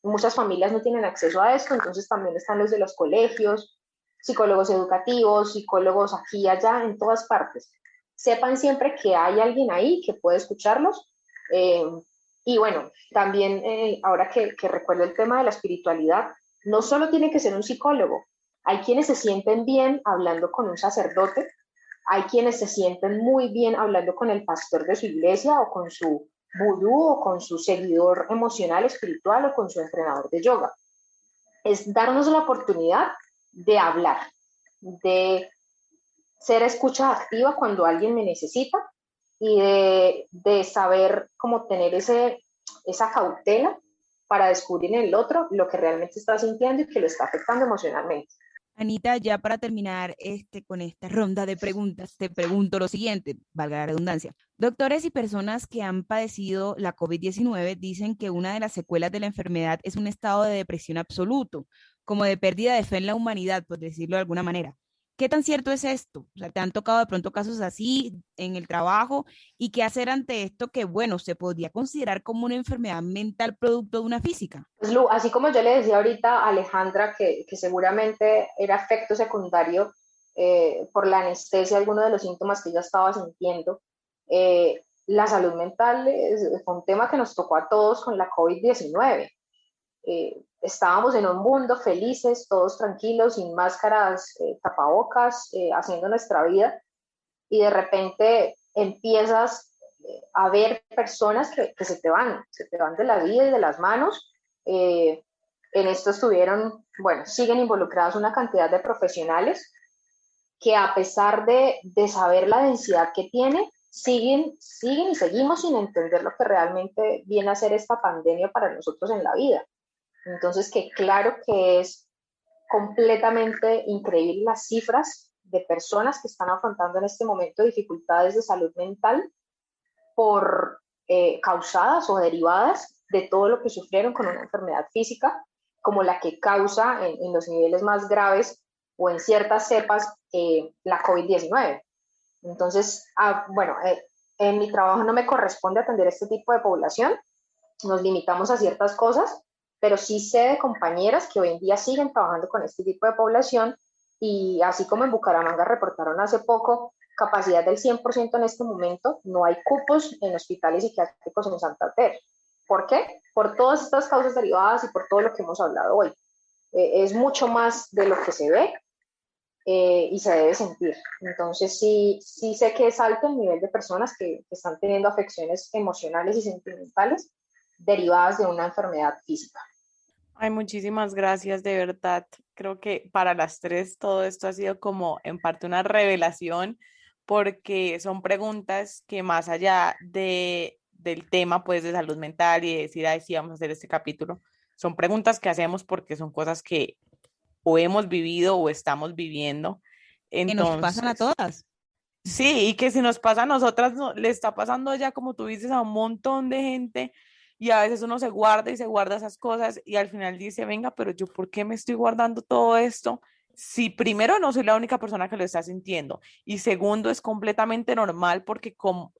muchas familias no tienen acceso a esto, entonces también están los de los colegios, psicólogos educativos, psicólogos aquí y allá, en todas partes. Sepan siempre que hay alguien ahí que puede escucharlos. Y bueno, también ahora que recuerdo el tema de la espiritualidad, no solo tiene que ser un psicólogo, hay quienes se sienten bien hablando con un sacerdote, hay quienes se sienten muy bien hablando con el pastor de su iglesia o con su vudú o con su seguidor emocional, espiritual o con su entrenador de yoga. Es darnos la oportunidad de hablar, de ser escucha activa cuando alguien me necesita y de saber cómo tener esa cautela para descubrir en el otro lo que realmente está sintiendo y que lo está afectando emocionalmente. Anita, ya para terminar con esta ronda de preguntas, te pregunto lo siguiente, valga la redundancia. Doctores y personas que han padecido la COVID-19 dicen que una de las secuelas de la enfermedad es un estado de depresión absoluto, como de pérdida de fe en la humanidad, por decirlo de alguna manera. ¿Qué tan cierto es esto? O sea, ¿te han tocado de pronto casos así en el trabajo? ¿Y qué hacer ante esto que, bueno, se podría considerar como una enfermedad mental producto de una física? Pues Lu, así como yo le decía ahorita a Alejandra que seguramente era efecto secundario por la anestesia, alguno de los síntomas que ella estaba sintiendo, la salud mental fue un tema que nos tocó a todos con la COVID-19. Estábamos en un mundo felices, todos tranquilos, sin máscaras, tapabocas, haciendo nuestra vida, y de repente empiezas a ver personas que se te van de la vida y de las manos. En esto estuvieron, bueno, siguen involucrados una cantidad de profesionales que a pesar de saber la densidad que tiene, siguen y seguimos sin entender lo que realmente viene a ser esta pandemia para nosotros en la vida. Entonces, que claro que es completamente increíble las cifras de personas que están afrontando en este momento dificultades de salud mental por causadas o derivadas de todo lo que sufrieron con una enfermedad física. como la que causa en los niveles más graves o en ciertas cepas la COVID-19. Entonces, bueno, en mi trabajo no me corresponde atender este tipo de población, nos limitamos a ciertas cosas, pero sí sé de compañeras que hoy en día siguen trabajando con este tipo de población y así como en Bucaramanga reportaron hace poco capacidad del 100% en este momento, no hay cupos en hospitales psiquiátricos en Santander. ¿Por qué? Por todas estas causas derivadas y por todo lo que hemos hablado hoy. Es mucho más de lo que se ve y se debe sentir. Entonces sí sé que es alto el nivel de personas que están teniendo afecciones emocionales y sentimentales derivadas de una enfermedad física. Ay, muchísimas gracias, de verdad. Creo que para las tres todo esto ha sido como en parte una revelación, porque son preguntas que más allá del tema pues de salud mental y de decir, ay, sí, vamos a hacer este capítulo, son preguntas que hacemos porque son cosas que o hemos vivido o estamos viviendo. Que nos pasan a Entonces, todas. sí, y que si nos pasa a nosotras, le está pasando ya, como tú dices, a un montón de gente y a veces uno se guarda y se guarda esas cosas y al final dice, venga, pero yo, ¿por qué me estoy guardando todo esto? Si primero no soy la única persona que lo está sintiendo y segundo es completamente normal porque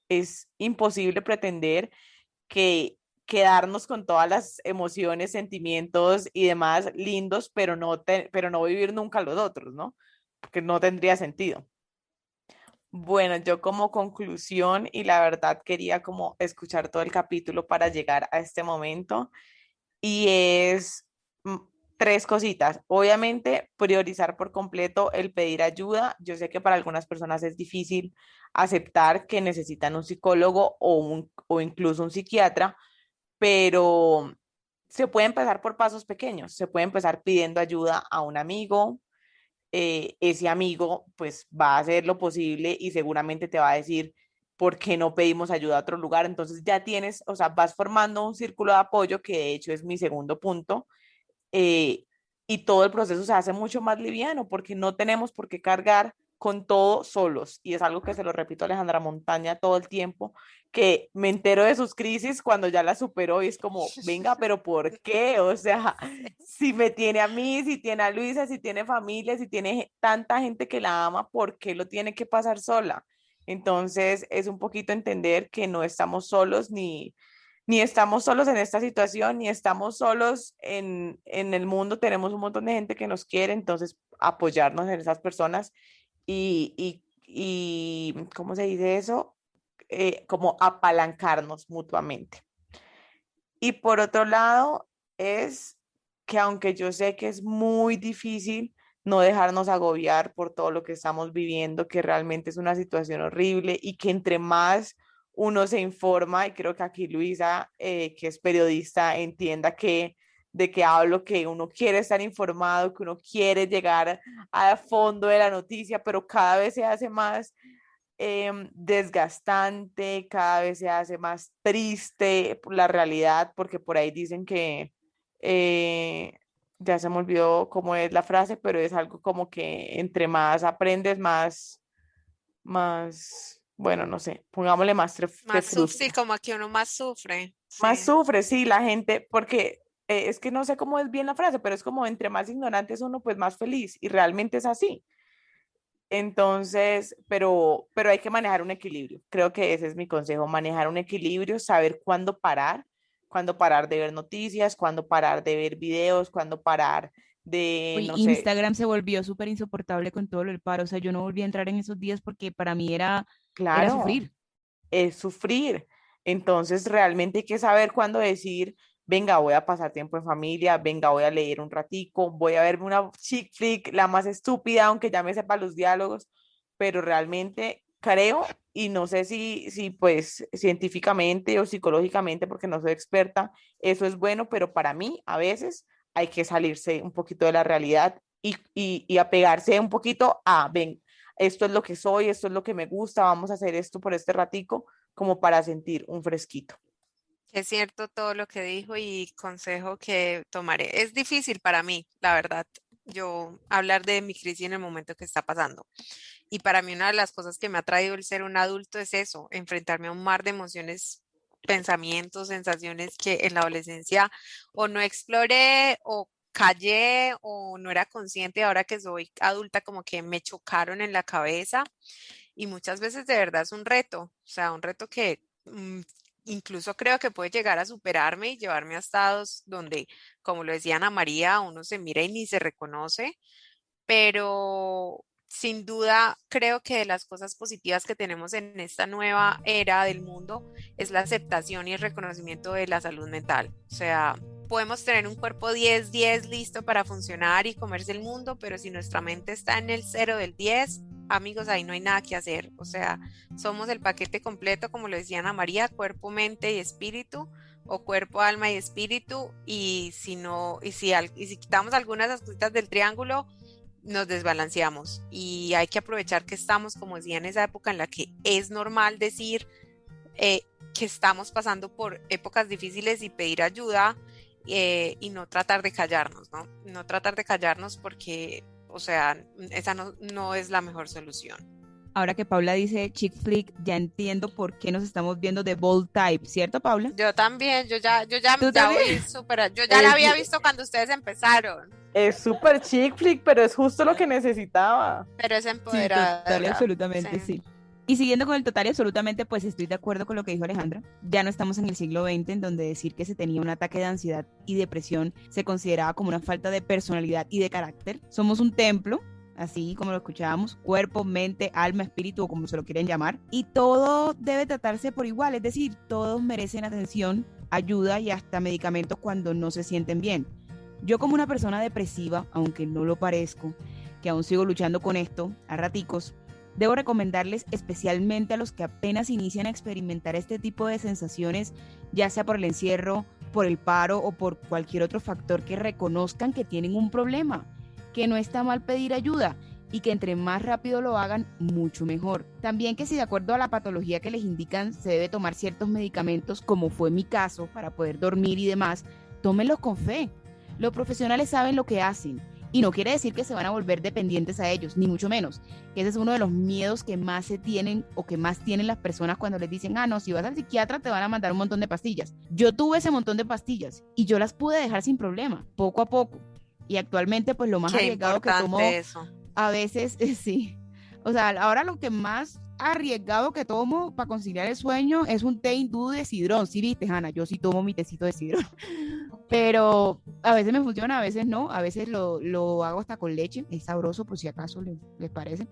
es imposible pretender que quedarnos con todas las emociones, sentimientos y demás lindos, pero no vivir nunca los otros, ¿no? Porque no tendría sentido. Bueno, yo como conclusión y la verdad quería como escuchar todo el capítulo para llegar a este momento y es mm, tres cositas. Obviamente, priorizar por completo el pedir ayuda. Yo sé que para algunas personas es difícil aceptar que necesitan un psicólogo o incluso un psiquiatra, pero se puede empezar por pasos pequeños. Se puede empezar pidiendo ayuda a un amigo, ese amigo pues va a hacer lo posible y seguramente te va a decir por qué no pedimos ayuda a otro lugar. Entonces ya tienes, o sea, vas formando un círculo de apoyo, que de hecho es mi segundo punto, eh, y todo el proceso se hace mucho más liviano porque no tenemos por qué cargar con todo solos. Y es algo que se lo repito a Alejandra Montaña todo el tiempo, que me entero de sus crisis cuando ya las superó y es como, venga, pero ¿por qué? O sea, si me tiene a mí, si tiene a Luisa, si tiene familia, si tiene tanta gente que la ama, ¿por qué lo tiene que pasar sola? Entonces es un poquito entender que no estamos solos ni estamos solos en esta situación, ni estamos solos en el mundo, tenemos un montón de gente que nos quiere, entonces apoyarnos en esas personas y ¿cómo se dice eso? Como apalancarnos mutuamente. Y por otro lado, es que aunque yo sé que es muy difícil no dejarnos agobiar por todo lo que estamos viviendo, que realmente es una situación horrible y que entre más uno se informa, y creo que aquí Luisa, que es periodista, entienda que de qué hablo, que uno quiere estar informado, que uno quiere llegar a fondo de la noticia, pero cada vez se hace más desgastante, cada vez se hace más triste la realidad, porque por ahí dicen que, eh, ya se me olvidó cómo es la frase, pero es algo como que entre más aprendes, bueno, no sé, pongámosle más te Sí, frustra. como que uno más sufre. Más Sí. sufre, sí, la gente, porque es que no sé cómo es bien la frase, pero es como entre más ignorante es uno, pues más feliz, y realmente es así. Entonces, pero hay que manejar un equilibrio. Creo que ese es mi consejo, manejar un equilibrio, saber cuándo parar de ver noticias, cuándo parar de ver videos, cuándo parar de, Uy, no sé, Instagram se volvió súper insoportable con todo lo del paro. O sea, yo no volví a entrar en esos días porque para mí era claro, sufrir. es sufrir. Entonces, realmente hay que saber cuándo decir, venga, voy a pasar tiempo en familia, venga, voy a leer un ratico, voy a verme una chick flick, la más estúpida, aunque ya me sepa los diálogos, pero realmente creo, y no sé si pues científicamente o psicológicamente, porque no soy experta, eso es bueno, pero para mí a veces hay que salirse un poquito de la realidad y apegarse un poquito a, ven, esto es lo que soy, esto es lo que me gusta, vamos a hacer esto por este ratico, como para sentir un fresquito. Es cierto todo lo que dijo y consejo que tomaré. Es difícil para mí, la verdad, yo hablar de mi crisis en el momento que está pasando. Y para mí una de las cosas que me ha traído el ser un adulto es eso, enfrentarme a un mar de emociones, pensamientos, sensaciones que en la adolescencia o no exploré o callé o no era consciente, ahora que soy adulta como que me chocaron en la cabeza y muchas veces de verdad es un reto, o sea, un reto que incluso creo que puede llegar a superarme y llevarme a estados donde, como lo decía Ana María, uno se mira y ni se reconoce, pero sin duda creo que de las cosas positivas que tenemos en esta nueva era del mundo es la aceptación y el reconocimiento de la salud mental. O sea, podemos tener un cuerpo 10-10 listo para funcionar y comerse el mundo, pero si nuestra mente está en el 0 del 10, amigos, ahí no hay nada que hacer. O sea, somos el paquete completo, como lo decía Ana María, cuerpo, mente y espíritu, o cuerpo, alma y espíritu, y si quitamos algunas de las cositas del triángulo, nos desbalanceamos y hay que aprovechar que estamos, como decía, en esa época en la que es normal decir que estamos pasando por épocas difíciles y pedir ayuda y no tratar de callarnos, ¿no? No tratar de callarnos porque, o sea, esa no es la mejor solución. Ahora que Paula dice chick flick, ya entiendo por qué nos estamos viendo de Bold Type, ¿cierto, Paula? Yo también, yo ya Es- la había visto cuando ustedes empezaron. Es súper chick flick, pero es justo lo que necesitaba. Pero es Sí, empoderada. total y absolutamente, sí. Y siguiendo con el total y absolutamente, pues estoy de acuerdo con lo que dijo Alejandra. Ya no estamos en el siglo XX, en donde decir que se tenía un ataque de ansiedad y depresión se consideraba como una falta de personalidad y de carácter. Somos un templo, así como lo escuchábamos, cuerpo, mente, alma, espíritu o como se lo quieren llamar, y todo debe tratarse por igual, es decir, todos merecen atención, ayuda y hasta medicamentos cuando no se sienten bien. Yo como una persona depresiva, aunque no lo parezco, que aún sigo luchando con esto, a raticos, debo recomendarles especialmente a los que apenas inician a experimentar este tipo de sensaciones, ya sea por el encierro, por el paro o por cualquier otro factor, que reconozcan que tienen un problema, que no está mal pedir ayuda y que entre más rápido lo hagan, mucho mejor. También que si de acuerdo a la patología que les indican se debe tomar ciertos medicamentos, como fue mi caso, para poder dormir y demás, tómenlos con fe. Los profesionales saben lo que hacen y no quiere decir que se van a volver dependientes a ellos, ni mucho menos, que ese es uno de los miedos que más se tienen o que más tienen las personas cuando les dicen, no, si vas al psiquiatra te van a mandar un montón de pastillas. Yo tuve ese montón de pastillas y yo las pude dejar sin problema, poco a poco. Y actualmente pues lo más arriesgado que tomo eso. a veces, sí, o sea, ahora lo que más arriesgado que tomo para conciliar el sueño es un té hindú de sidrón. Sí, viste, Hanna, yo sí tomo mi tecito de sidrón, pero a veces me funciona, a veces no, a veces lo hago hasta con leche, es sabroso por si acaso les parece.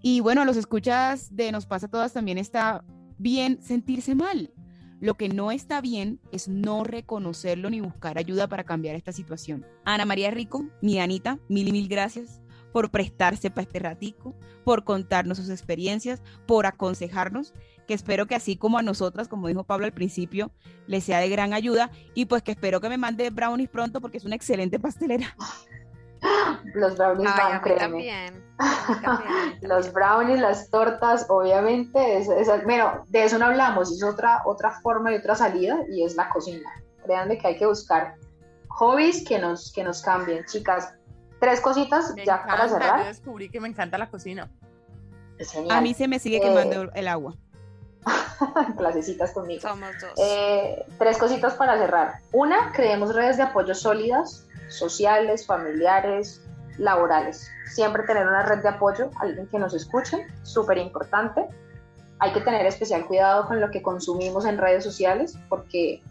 Y bueno, los escuchas de Nos Pasa a Todas, también está bien sentirse mal. Lo que no está bien es no reconocerlo ni buscar ayuda para cambiar esta situación. Ana María Rico, mi Anita, mil y mil gracias por prestarse para este ratico, por contarnos sus experiencias, por aconsejarnos, que espero que así como a nosotras, como dijo Pablo al principio, les sea de gran ayuda, y pues que espero que me mande brownies pronto porque es una excelente pastelera. Los brownies Ay, van, a mí créeme. también. A mí también. Los brownies, las tortas, obviamente, bueno, de eso no hablamos, es otra forma y otra salida, y es la cocina. Créanme que hay que buscar hobbies que nos cambien. Chicas, 3 cositas ya para Yo cerrar. descubrí que me encanta la cocina. Es genial. A mí se me sigue quemando el agua. Clasecitas conmigo. Somos dos. 3 cositas para cerrar. Una, creemos redes de apoyo sólidas, sociales, familiares, laborales. Siempre tener una red de apoyo, alguien que nos escuche, súper importante. Hay que tener especial cuidado con lo que consumimos en redes sociales porque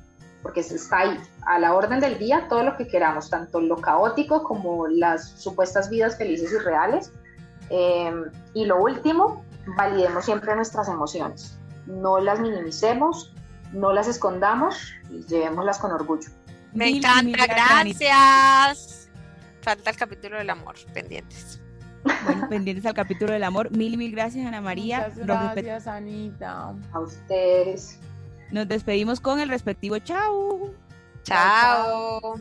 está ahí, a la orden del día, todo lo que queramos, tanto lo caótico como las supuestas vidas felices y reales. Y lo último, validemos siempre nuestras emociones. No las minimicemos, no las escondamos y llevémoslas con orgullo. Me Mil encanta, gracias. Falta el capítulo del amor, pendientes. Bueno, pendientes al capítulo del amor. Mil gracias, Ana María. Muchas gracias, Anita. A ustedes. Nos despedimos con el respectivo chao. Chao.